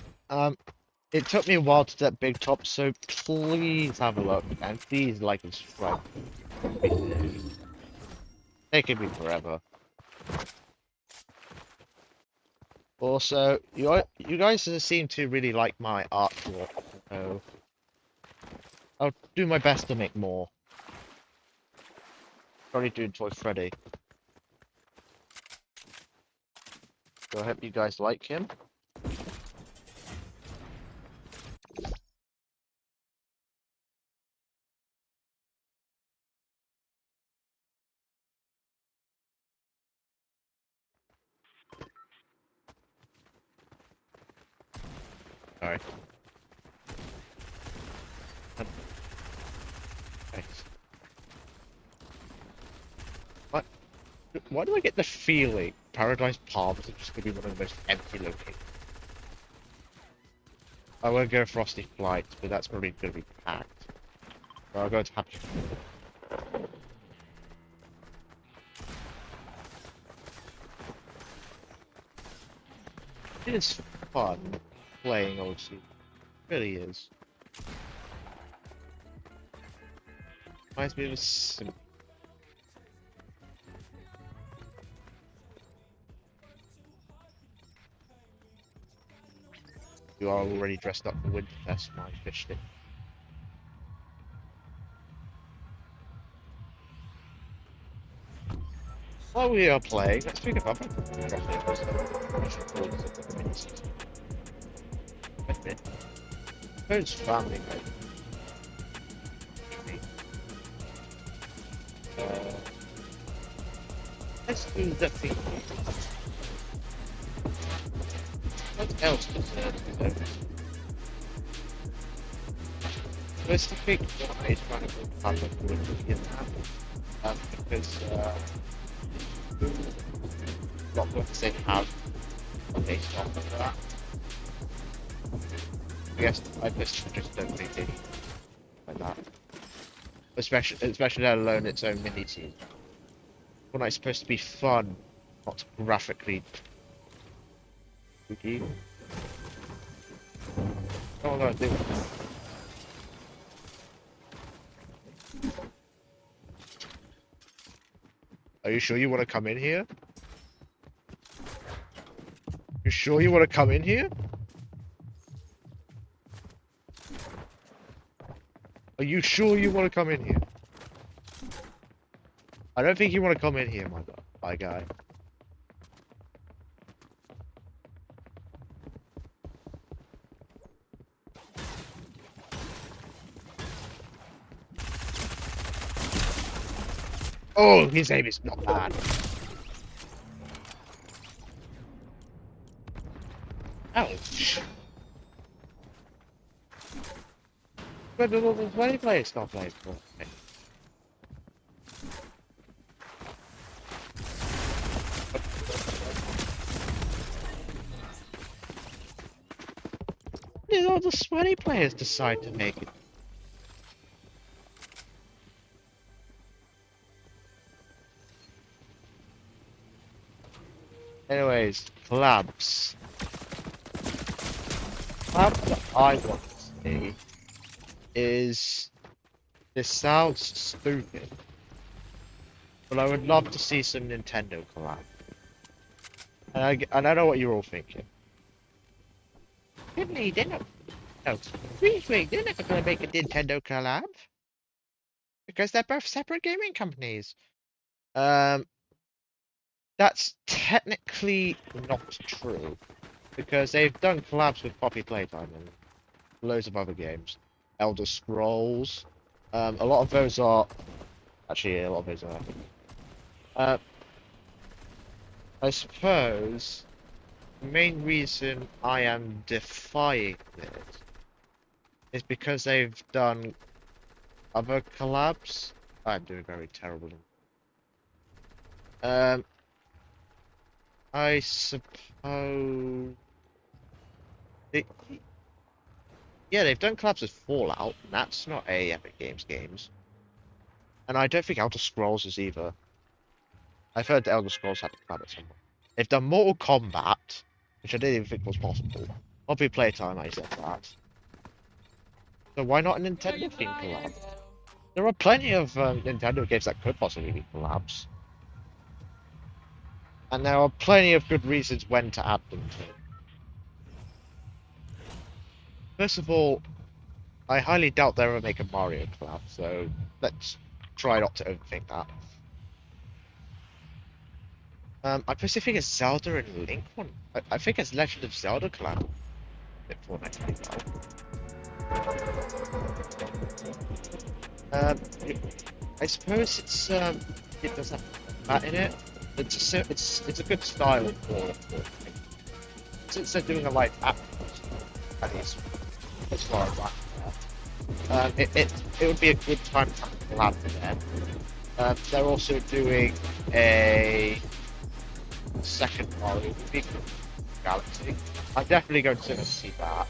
it took me a while to get big top, so please have a look and please like and subscribe. Taking me forever. Also, you guys seem to really like my artwork, so I'll do my best to make more. Probably doing Toy Freddy. So I hope you guys like him. Alright. Thanks. What? Why do I get the feeling Paradise Palms is just gonna be one of the most empty locations? I won't go Frosty Flight, but that's probably gonna be packed. So I'll go to Happy. It is fun playing OC. It really is. Reminds me of a sim. You are already dressed up for Winterfest, my fish stick. While we are playing, let's pick up Who's family, mate? Let's do the thing. What else does there? Where's the big guy trying to go public with Vietnam? Because not what they have based off of that. I guess I personally just don't think they like that. Especially let alone its own mini team. Fortnite's supposed to be fun, not graphically spooky. Oh no, do it. Are you sure you want to come in here? You sure you want to come in here? Are you sure you want to come in here? I don't think you want to come in here, my guy. Oh, his aim is not bad. Ouch. But the 20 players stop playing for me. Did all the sweaty players decide to make it? Anyways, collabs. Collab that I want to see is, this sounds stupid, but I would love to see some Nintendo collab. And I know what you're all thinking. Really, they're not. No, seriously, they're never gonna make a Nintendo collab because they're both separate gaming companies. That's technically not true because they've done collabs with Poppy Playtime and loads of other games. Elder Scrolls. A lot of those are. Actually, a lot of those are. I suppose the main reason I am defying it is because they've done other collabs I'm doing very terrible. Um, I suppose. It, yeah, they've done collabs with Fallout, and that's not a Epic Games games. And I don't think Elder Scrolls is either. I've heard the Elder Scrolls had to collab at some point. They've done Mortal Kombat, which I didn't even think was possible. Hobby Playtime, I said that. So why not a Nintendo theme collab? There are plenty of Nintendo games that could possibly be collabs. And there are plenty of good reasons when to add them to. First of all, I highly doubt they'll ever make a Mario collab, so let's try not to overthink that. I personally think it's Zelda and Link one. I think it's Legend of Zelda collab in Fortnite pretty well. I suppose it does have that in it. It's a good style for Fortnite. Since they're doing a live app, at least as far as it would be a good time to have a collab with them. They're also doing a second Mario movie, Galaxy. I'm definitely going to see that.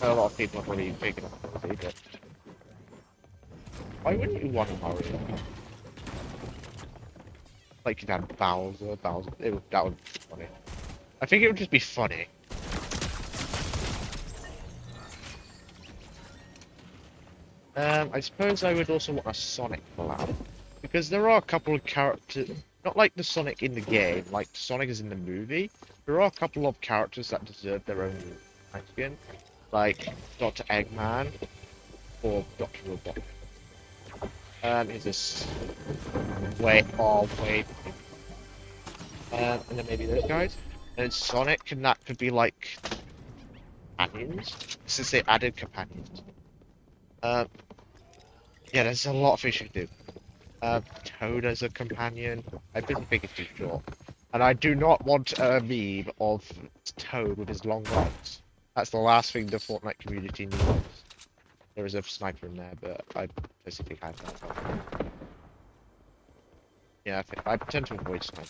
I know a lot of people have already taken up the movie, but why wouldn't you want a Mario? Like you'd have Bowser. That would be funny. I think it would just be funny. I suppose I would also want a Sonic collab, because there are a couple of characters, not like the Sonic in the game, like Sonic is in the movie. There are a couple of characters that deserve their own skin, like Dr. Eggman or Dr. Robotnik. Is this way and then maybe those guys, and Sonic, and that could be like companions, since they added companions. Yeah, there's a lot of things you can do. Toad as a companion. I didn't think it's too short. And I do not want a meme of Toad with his long legs. That's the last thing the Fortnite community needs. There is a sniper in there, but I personally think I have that. Yeah, I tend to avoid sniping.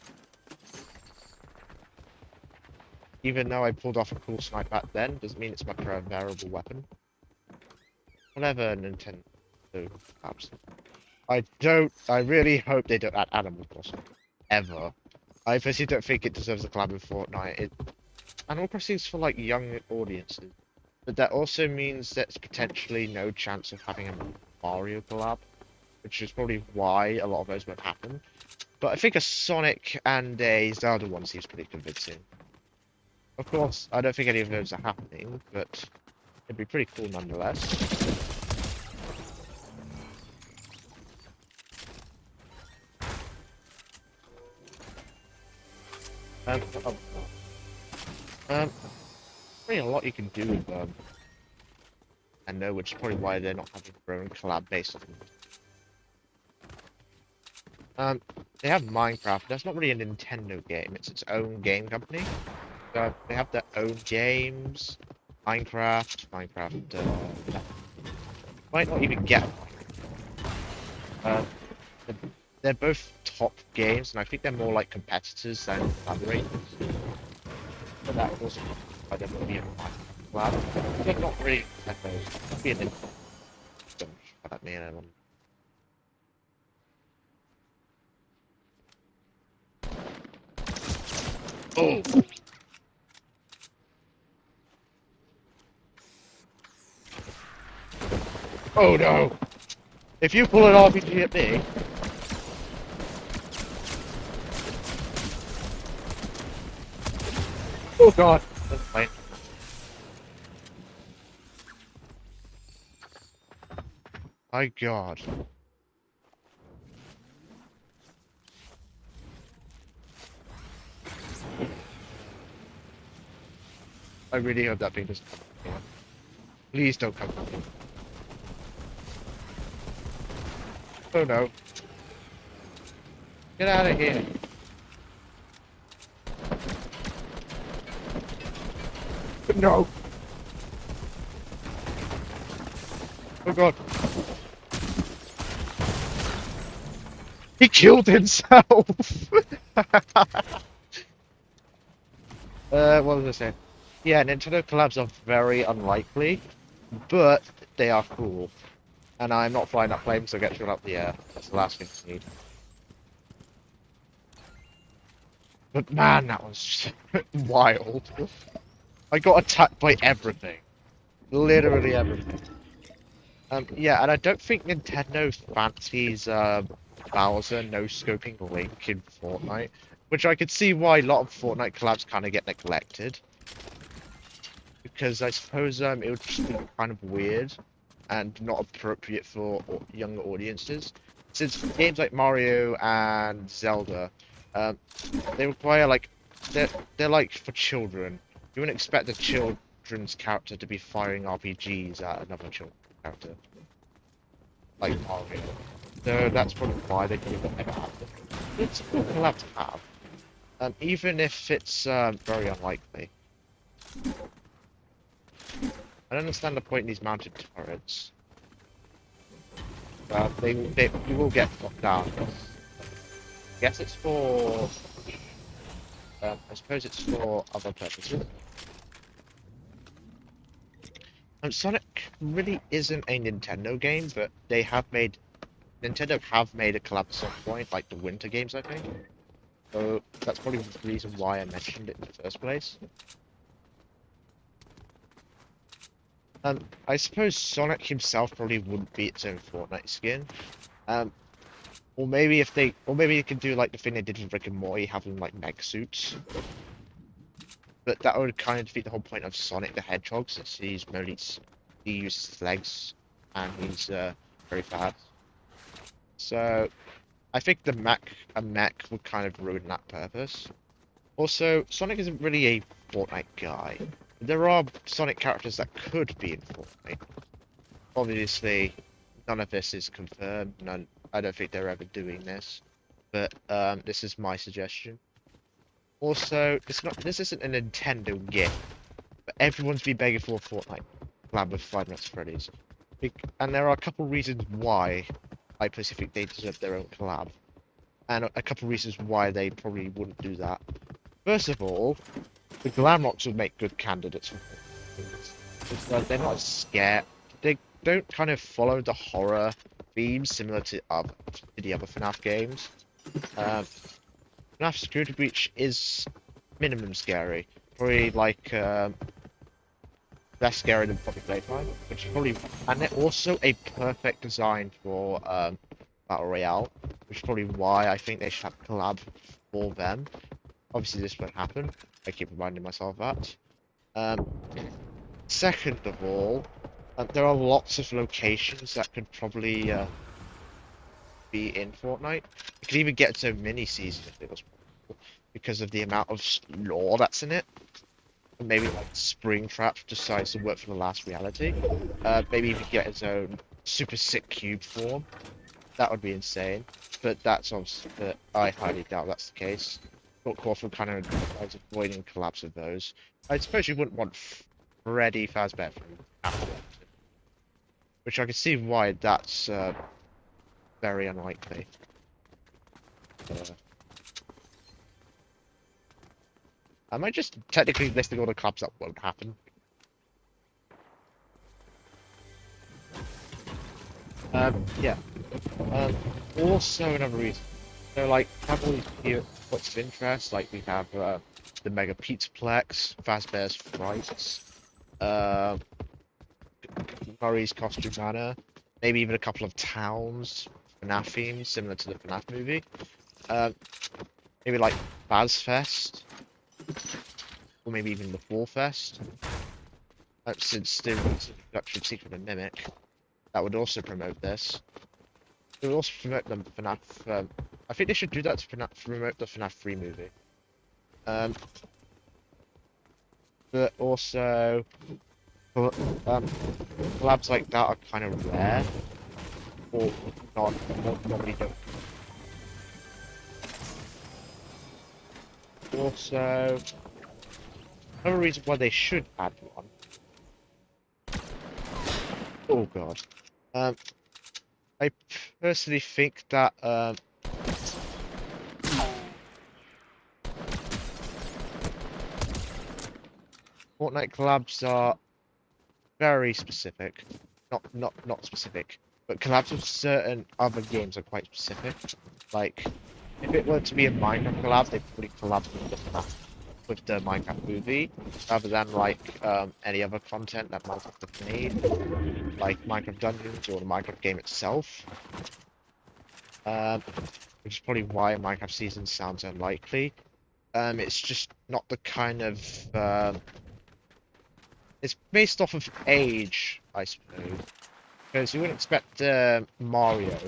Even though I pulled off a cool snipe back then, doesn't mean it's my preferable weapon. Whatever, Nintendo. I really hope they don't add Animal Crossing. Ever. I personally don't think it deserves a collab with Fortnite. Animal Crossing is for like young audiences. But that also means there's potentially no chance of having a Mario collab. Which is probably why a lot of those won't happen. But I think a Sonic and a Zelda one seems pretty convincing. Of course, I don't think any of those are happening, but it'd be pretty cool nonetheless. Probably a lot you can do with them. I know, which is probably why they're not having their own collab based on they have Minecraft. That's not really a Nintendo game. It's its own game company. So they have their own games. Minecraft. Might not even get. They're both top games, and I think they're more like competitors than collaborators. But that would also be why there will be a collab. They're not really Nintendo. Be a Nintendo. That mean anyone. Oh! Oh no! If you pull an RPG at me... Oh god! That's fine. My god. I really hope that thing doesn't come. Please don't come. Oh no. Get out of here. No. Oh god. He killed himself! What was I saying? Yeah, Nintendo collabs are very unlikely, but they are cool. And I'm not flying that plane, so get thrown up the air. That's the last thing you need. But man, that was wild. I got attacked by everything. Literally everything. Yeah, and I don't think Nintendo fancies Bowser no-scoping Link in Fortnite, which I could see why a lot of Fortnite collabs kind of get neglected. Because I suppose it would just be kind of weird and not appropriate for younger audiences. Since games like Mario and Zelda, um, they require like they're like for children. You wouldn't expect a children's character to be firing RPGs at another children's character like Mario. So that's probably why they do whatever happen. It's a cool collab to have, even if it's very unlikely. I don't understand the point in these mounted turrets. You will get knocked down. I guess it's for. I suppose it's for other purposes. Sonic really isn't a Nintendo game, but they have made Nintendo have made a collab at some point, like the Winter games, I think. So that's probably the reason why I mentioned it in the first place. I suppose Sonic himself probably wouldn't be its own Fortnite skin. Um, or maybe they could do like the thing they did with Rick and Morty, having like mech suits. But that would kind of defeat the whole point of Sonic the Hedgehog, since he uses his legs and he's very fast. So I think a mech would kind of ruin that purpose. Also, Sonic isn't really a Fortnite guy. There are Sonic characters that could be in Fortnite. Obviously, none of this is confirmed. I don't think they're ever doing this. But this is my suggestion. Also, this isn't a Nintendo game, but everyone's been begging for a Fortnite collab with Five Nights at Freddy's. And there are a couple reasons why I personally think they deserve their own collab. And a couple reasons why they probably wouldn't do that. First of all, the Glamrocks would make good candidates for Fortnite. They're not as scared. They don't kind of follow the horror themes similar to the other FNAF games. FNAF Security Breach is minimum scary. Probably like less scary than Poppy Playtime, which is probably, and they're also a perfect design for Battle Royale, which is probably why I think they should have a collab for them. Obviously this won't happen. I keep reminding myself that. Second of all, there are lots of locations that could probably be in Fortnite. It could even get its own mini-season if it was possible, because of the amount of lore that's in it. And maybe like Springtrap decides to work for the last reality. Maybe even get its own super sick cube form. That would be insane. But that's obviously, but I highly doubt that's the case. Thought Corfu kind of advised avoiding collapse of those. I suppose you wouldn't want Freddy Fazbear from Apple, which I can see why that's very unlikely. Am I just technically listing all the clubs that won't happen? Yeah. Also another reason. So like, have all these points of interest. Like we have the Mega Pizzaplex, Fazbear's Frights, Murray's Costume Manor, maybe even a couple of towns, FNAF themes similar to the FNAF movie. Maybe like Fazfest, or maybe even the Fall Fest. Since there was an introduction Secret and Mimic, that would also promote this. It would also promote the FNAF. I think they should do that to promote the FNAF 3 movie. But also, collabs like that are kind of rare, or not normally don't. Also, another reason why they should add one. Oh god. I personally think that Fortnite collabs are very specific. Not specific, but collabs with certain other games are quite specific. Like, if it were to be a Minecraft collab, they'd probably collab with the Minecraft movie, rather than like any other content that Minecraft have made, like Minecraft Dungeons or the Minecraft game itself. Um, which is probably why a Minecraft season sounds unlikely. It's just not the kind of it's based off of age, I suppose. Because you wouldn't expect Mario,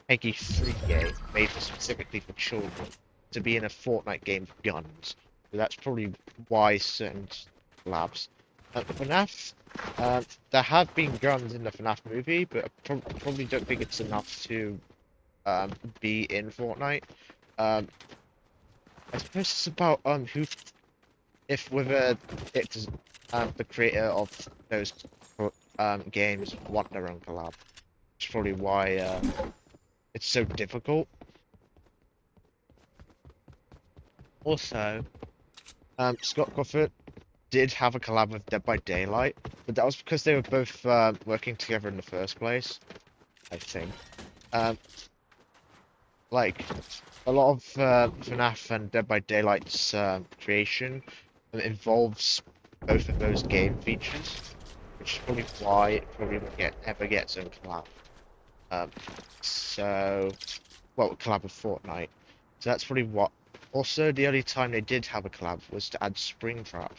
Peggy 3 game, made specifically for children, to be in a Fortnite game with guns. So that's probably why certain labs. FNAF, there have been guns in the FNAF movie, but I probably don't think it's enough to be in Fortnite. Um, I suppose it's about who, if whether it's the creator of those games want their own collab. It's probably why it's so difficult. Also, Scott Crawford did have a collab with Dead by Daylight, but that was because they were both working together in the first place, I think. Um, like, a lot of FNAF and Dead by Daylight's creation involves both of those game features, which is probably why it probably won't ever get its own collab. Um, so, well, collab with Fortnite. So that's probably what. Also, the only time they did have a collab was to add Springtrap,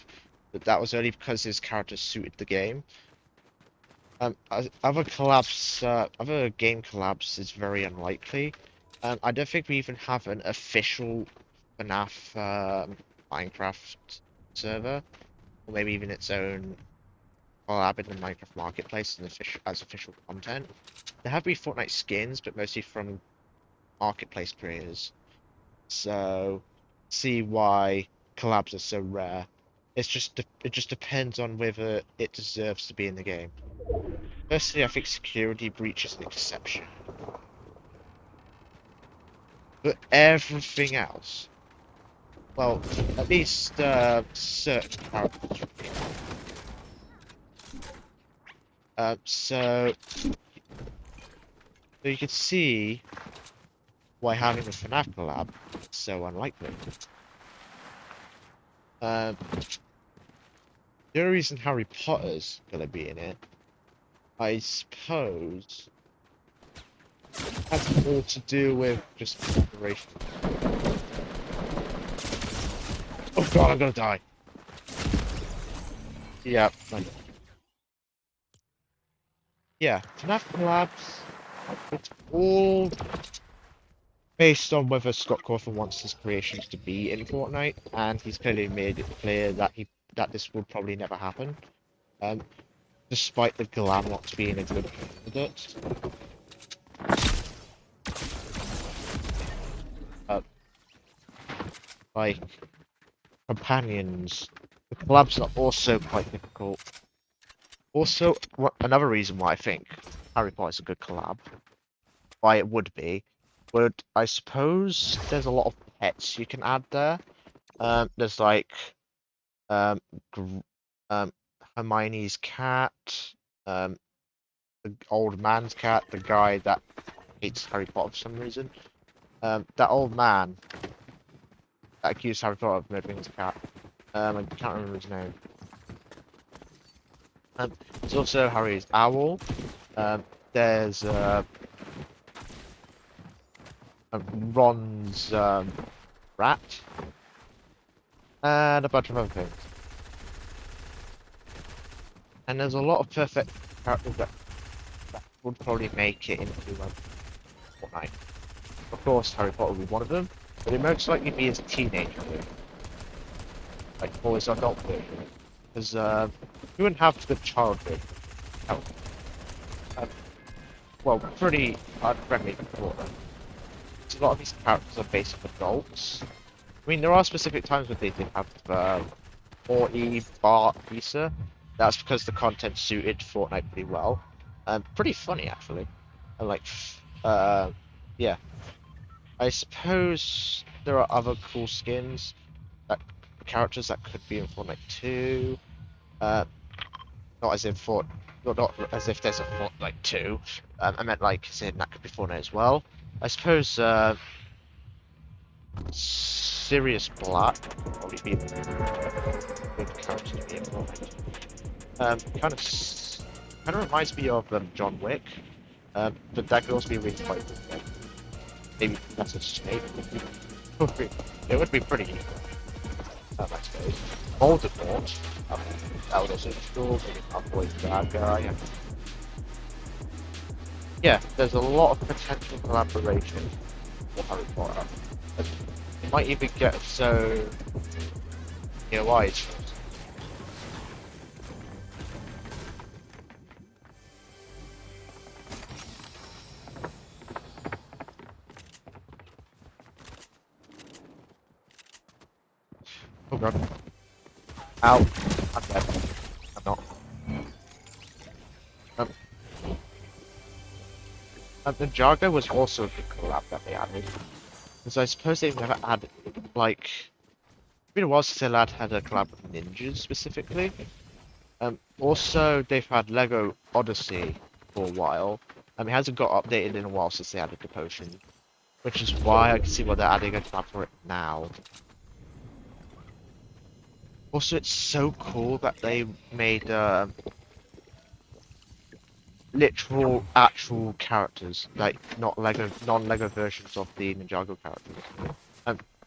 but that was only because his character suited the game. Other collabs, other game collabs is very unlikely. I don't think we even have an official FNAF Minecraft server, or maybe even its own collab in the Minecraft marketplace as official content. There have been Fortnite skins, but mostly from marketplace creators. So, see why collabs are so rare. It just depends on whether it deserves to be in the game. Personally, I think security breach is an exception, but everything else, well, at least certain characters. So you can see why having a FNAF collab is so unlikely. Uh, the only reason Harry Potter's gonna be in it, I suppose, has more to do with just preparation. Oh god, I'm gonna die. Yeah, yeah, FNAF collabs, it's all based on whether Scott Cawthon wants his creations to be in Fortnite, and he's clearly made it clear that this will probably never happen. Um, despite the glam not being a good candidate. Uh, like companions, the collabs are also quite difficult. Also, another reason why I think Harry Potter is a good collab, why it would I suppose there's a lot of pets you can add there. There's like um, gr um, Hermione's cat, um, the old man's cat, the guy that hates Harry Potter for some reason. That old man that accused Harry Potter of murdering his cat. I can't remember his name. There's also Harry's owl. There's Ron's rat, and a bunch of other things. And there's a lot of perfect characters that would probably make it into Fortnite. Of course, Harry Potter would be one of them, but it most likely be his teenager version, like or his adult version, because he wouldn't have the child version. Um, well, pretty unfriendly for them. A lot of these characters are based on adults. I mean, there are specific times when they did have Morty, Bart, Lisa. That's because the content suited Fortnite pretty well. Pretty funny actually. And like, yeah. I suppose there are other cool skins that characters that could be in Fortnite too. Uh, not as in not as if there's a Fortnite 2. I meant like as in that could be Fortnite as well. I suppose Sirius Black would probably be a good character to be in Fortnite. Kind of reminds me of John Wick, but that could also be a really quite good game. Maybe that's a snake. It would be pretty I suppose. Voldemort, that would also be cool, maybe avoid bad guy. And yeah, there's a lot of potential collaboration for Harry Potter. It might even get so wide. Oh god. Ow. I'm dead. I'm not. Um, Ninjago was also a good collab that they added. Because I suppose they've never had, like, it's been a while since they had a collab with ninjas specifically. Also, they've had Lego Odyssey for a while. It hasn't got updated in a while since they added the potion, which is why I can see why they're adding a collab for it now. Also, it's so cool that they made literal, actual characters, like not Lego, non-Lego versions of the Ninjago characters.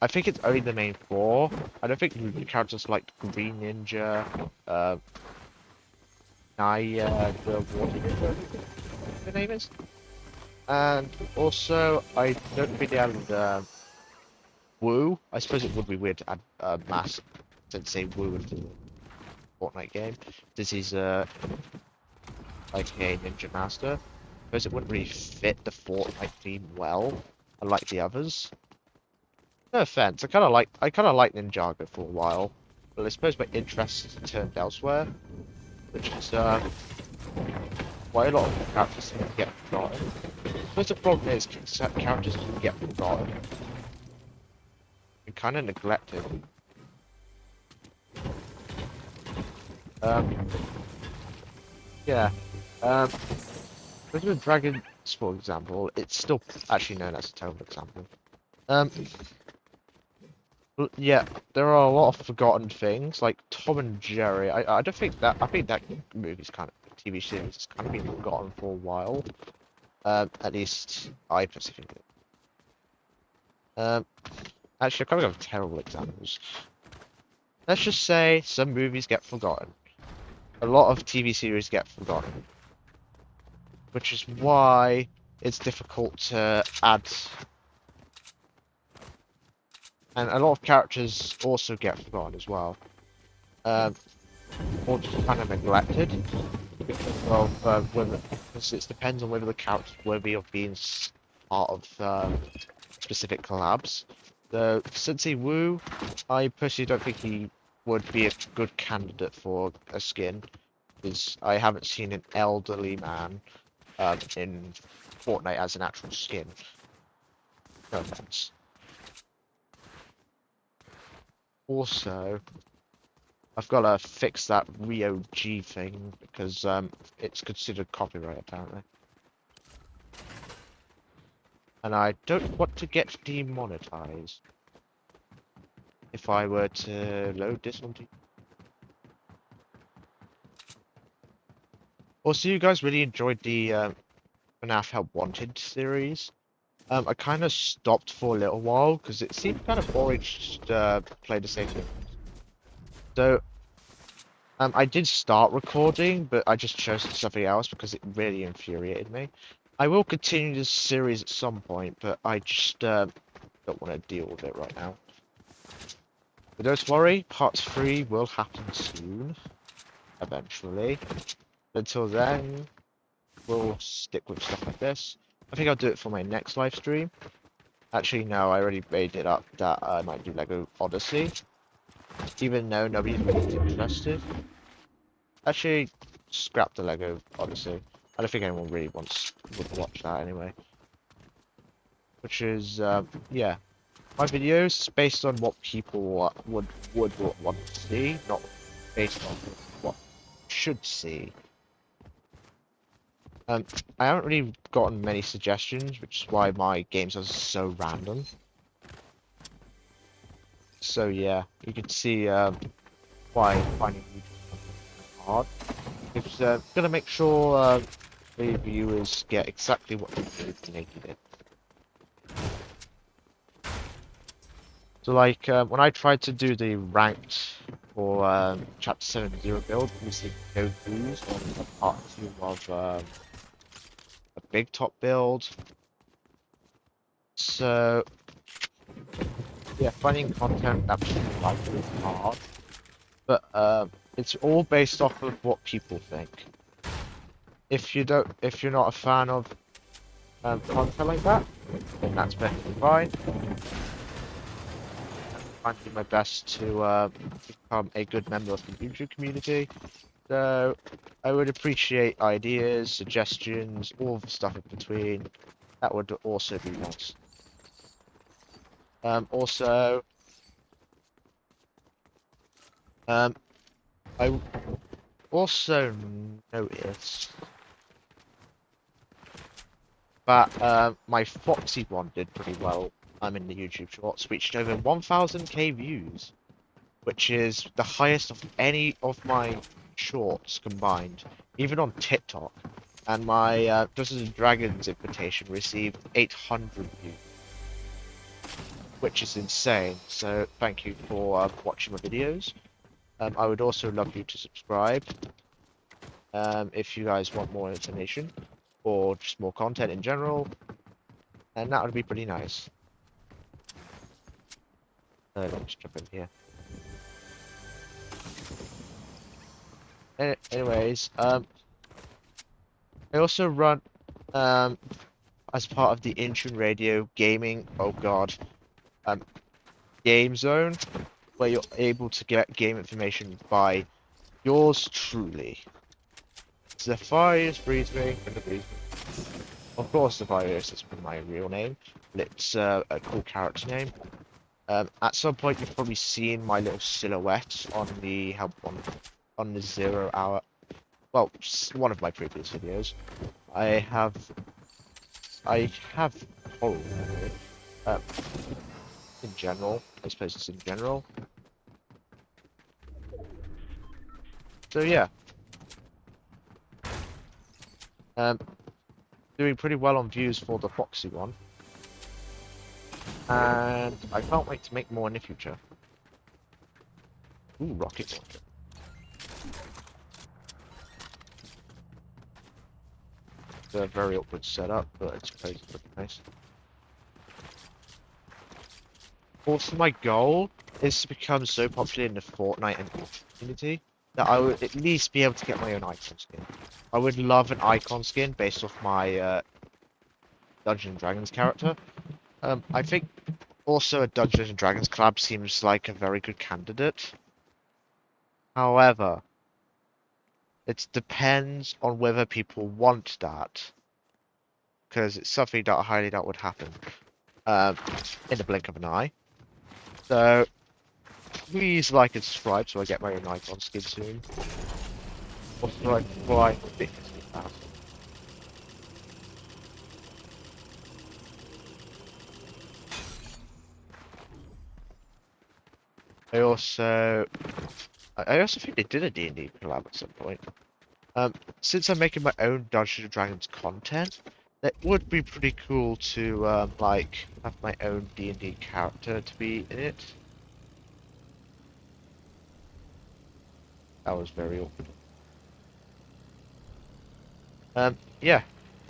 I think it's only the main four. I don't think the characters like Green Ninja, Naya, the Water Ninja, the name is. And also, I don't think they added Woo. I suppose it would be weird to add Mask, since say Woo into the Fortnite game. This is like a ninja master. I suppose it wouldn't really fit the Fortnite theme well, unlike the others. No offense, I kind of like Ninjago for a while, but I suppose my interest turned elsewhere, which is why a lot of characters seem to get forgotten. I suppose the problem is characters do get forgotten and kind of neglected. Um, yeah. With Dragons, for example, it's still actually known as a terrible example. Um, yeah, there are a lot of forgotten things like Tom and Jerry. I don't think that I think that movie's kind of TV series has kind of been forgotten for a while. At least I personally think it. Um, actually, I kind of have terrible examples. Let's just say some movies get forgotten. A lot of TV series get forgotten, which is why it's difficult to add. And a lot of characters also get forgotten as well. Or just kind of neglected because of whether because it depends on whether the character's worthy of being part of specific collabs. The Sensei Wu, I personally don't think he would be a good candidate for a skin because I haven't seen an elderly man in Fortnite as an actual skin. No offense. Also, I've got to fix that Rio G thing because it's considered copyright apparently. And I don't want to get demonetized if I were to load this on. Also, you guys really enjoyed the FNAF Help Wanted series. I kind of stopped for a little while because it seemed kind of boring to just play the same thing. So I did start recording, but I just chose something else because it really infuriated me. I will continue this series at some point, but I just don't want to deal with it right now. But don't worry, part 3 will happen soon, eventually. Until then, we'll stick with stuff like this. I think I'll do it for my next live stream. Actually, no, I already made it up that I might do Lego Odyssey, even though nobody's really interested. Actually, scrap the Lego Odyssey. I don't think anyone really would watch that anyway. Which is, yeah. My videos based on what people would want to see, not based on what you should see. I haven't really gotten many suggestions, which is why my games are so random. So yeah, you can see why finding YouTube hard. It's gonna make sure the viewers get exactly what they need. So like when I tried to do the ranked for Chapter 7 build, we see no views on the part 2 of a big top build. So yeah, finding content that people like is hard, but it's all based off of what people think. If you're not a fan of content like that, then that's perfectly fine. I'm trying to do my best to become a good member of the YouTube community. So I would appreciate ideas, suggestions, all the stuff in between. That would also be nice. Also, I also noticed that my Foxy one did pretty well. I'm in the YouTube Shorts, reached over 1,000k views, which is the highest of any of my shorts combined, even on TikTok. And my Dungeons and Dragons invitation received 800 views, which is insane. So thank you for watching my videos. I would also love you to subscribe if you guys want more information or just more content in general, and that would be pretty nice. Let's jump in here. Anyways, I also run as part of the Intune Radio Gaming. Oh God, Game Zone, where you're able to get game information by yours truly. Zephyrus breeds me, of course Zephyrus is my real name, but it's a cool character name. At some point you've probably seen my little silhouette on the on the 0 hour, well, one of my previous videos. I have oh, in general, I suppose it's in general. So yeah, doing pretty well on views for the Foxy one, and I can't wait to make more in the future. Ooh, rocket launcher. It's a very awkward setup, but it's pretty nice. Also, my goal is to become so popular in the Fortnite and community that I would at least be able to get my own icon skin. I would love an icon skin based off my Dungeons and Dragons character. I think also a Dungeons and Dragons collab seems like a very good candidate. However, it depends on whether people want that, because it's something that I highly doubt would happen in the blink of an eye. So please like and subscribe so I get my own icon skin soon. Also, like, why? I also think they did a D&D collab at some point. Since I'm making my own Dungeons and Dragons content, it would be pretty cool to like have my own D&D character to be in it. That was very awkward. Yeah.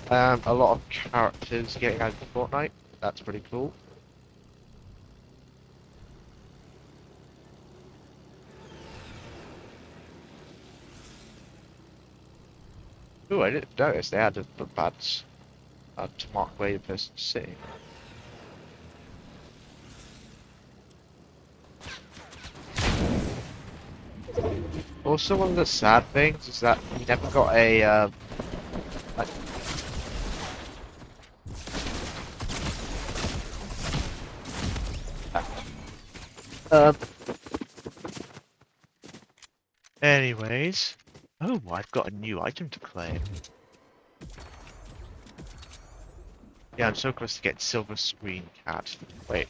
A lot of characters getting out of Fortnite. That's pretty cool. Ooh, I didn't notice they added the pads to mark where the person's sitting. Also, one of the sad things is that we never got a um, Anyways. Oh, I've got a new item to claim. Yeah, I'm so close to getting Silver Screen Cat. Wait.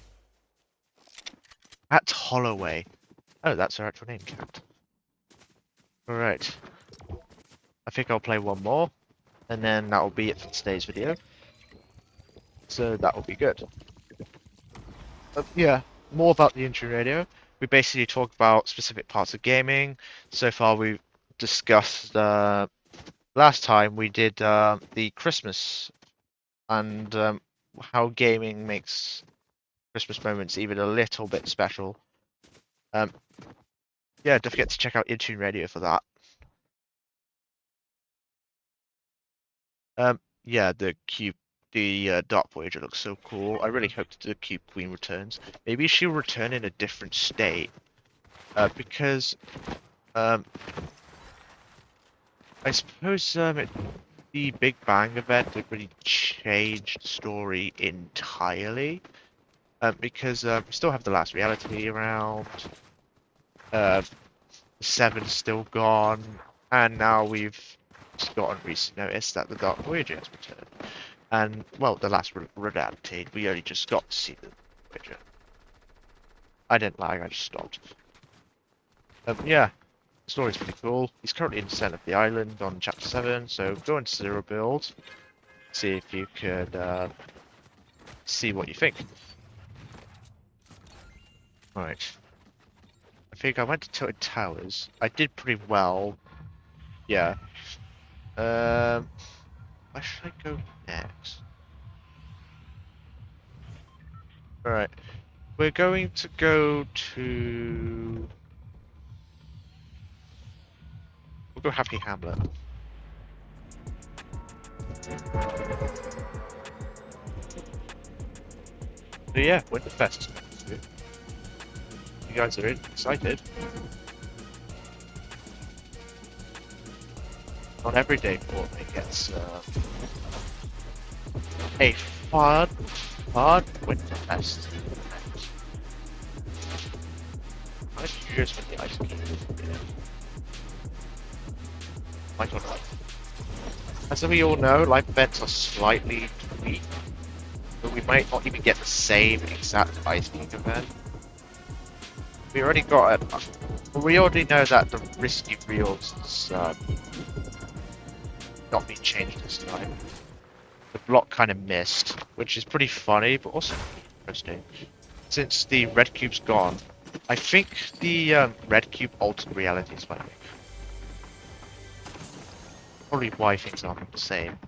Cat Holloway. Oh, that's her actual name, Cat. Alright. I think I'll play one more, and then that'll be it for today's video. So that will be good. Yeah, more about the Intro Radio. We basically talk about specific parts of gaming. So far, we've discussed. Last time we did the Christmas and how gaming makes Christmas moments even a little bit special. Um, yeah, don't forget to check out Intune Radio for that. Yeah, the cube, the Dark Voyager looks so cool. I really hope that the Cube Queen returns. Maybe she'll return in a different state, because um, I suppose the Big Bang event did really change the story entirely. Because we still have the last reality around. Uh, Seven's still gone, and now we've just gotten recent notice that the Dark Voyager has returned. And well, the last reality, we only just got to see the Voyager. I didn't lag, I just stopped. Yeah, the story's pretty cool. He's currently in the center of the island on Chapter 7, so go into Zero Build, see if you could see what you think. Right. I think I went to Tilted Towers. I did pretty well. Yeah. Where should I go next? Alright. We're going to go to... We'll go Happy Hamlet. So yeah, Winterfest. You guys are excited. Not every day Fortnite gets a fun Winterfest. I'm curious what the ice cream is. My god. As we all know, live events are slightly tweaked, but we might not even get the same exact ice cream event. We already got it. We already know that the risky reels is not being changed this time. The block kind of missed, which is pretty funny, but also interesting. Since the red cube's gone, I think the red cube altered reality is funny. Probably why things aren't the same.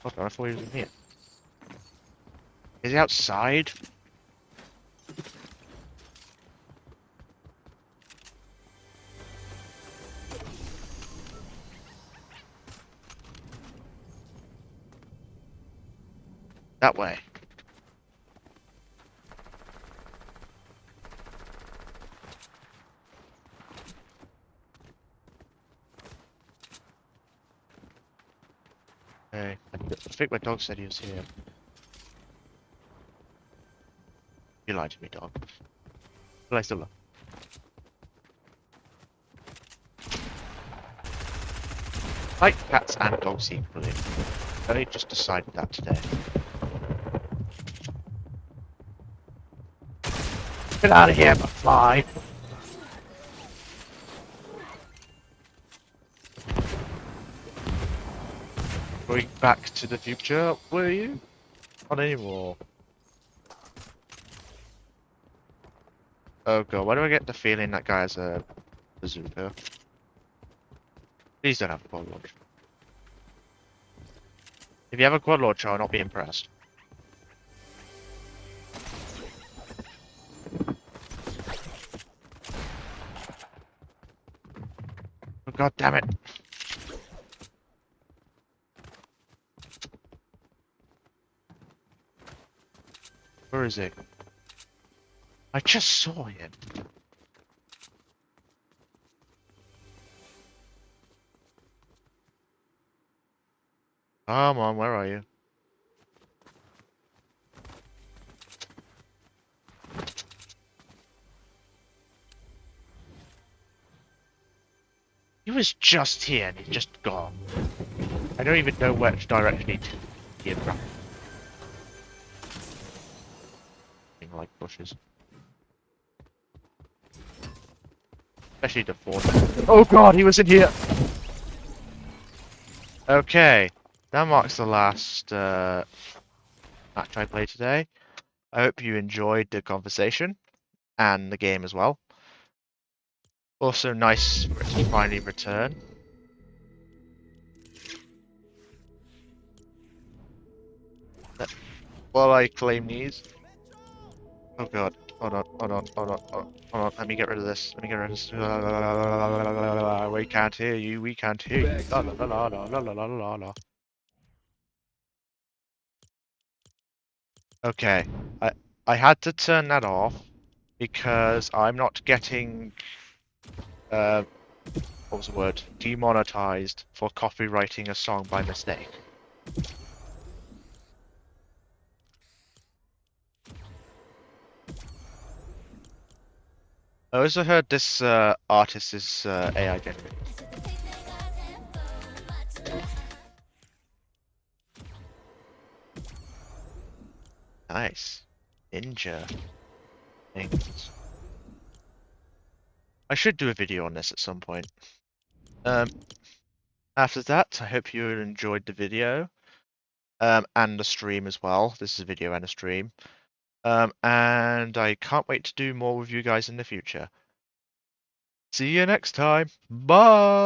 Hold on, I thought he was in here. Is he outside? That way. Okay. I think my dog said he was here. You lied to me, dog. But I still love. I like cats and dogs equally. I only just decided that today. Get out of here, McFly! Going back to the future, were you? Not anymore. Oh god, why do I get the feeling that guy has a bazooka? Please don't have a quad launcher. If you have a quad launcher, I'll not be impressed. Oh god damn it! Where is he? I just saw him. Come on, where are you? He was just here and he's just gone. I don't even know which direction he had run. Like bushes. Especially the Fortnite. Oh god, he was in here! Okay, that marks the last match I played today. I hope you enjoyed the conversation and the game as well. Also nice for it to finally return. While I claim these. Oh god. Hold on, hold on, hold on, hold on. Let me get rid of this. Let me get rid of this. We can't hear you. We can't hear you. La la la la la la la la la. Okay. I had to turn that off because I'm not getting what was the word? Demonetized for copywriting a song by mistake. I also heard this artist is AI generated. Nice. Ninja things. I should do a video on this at some point. After that, I hope you enjoyed the video and the stream as well. This is a video and a stream. And I can't wait to do more with you guys in the future. See you next time. Bye!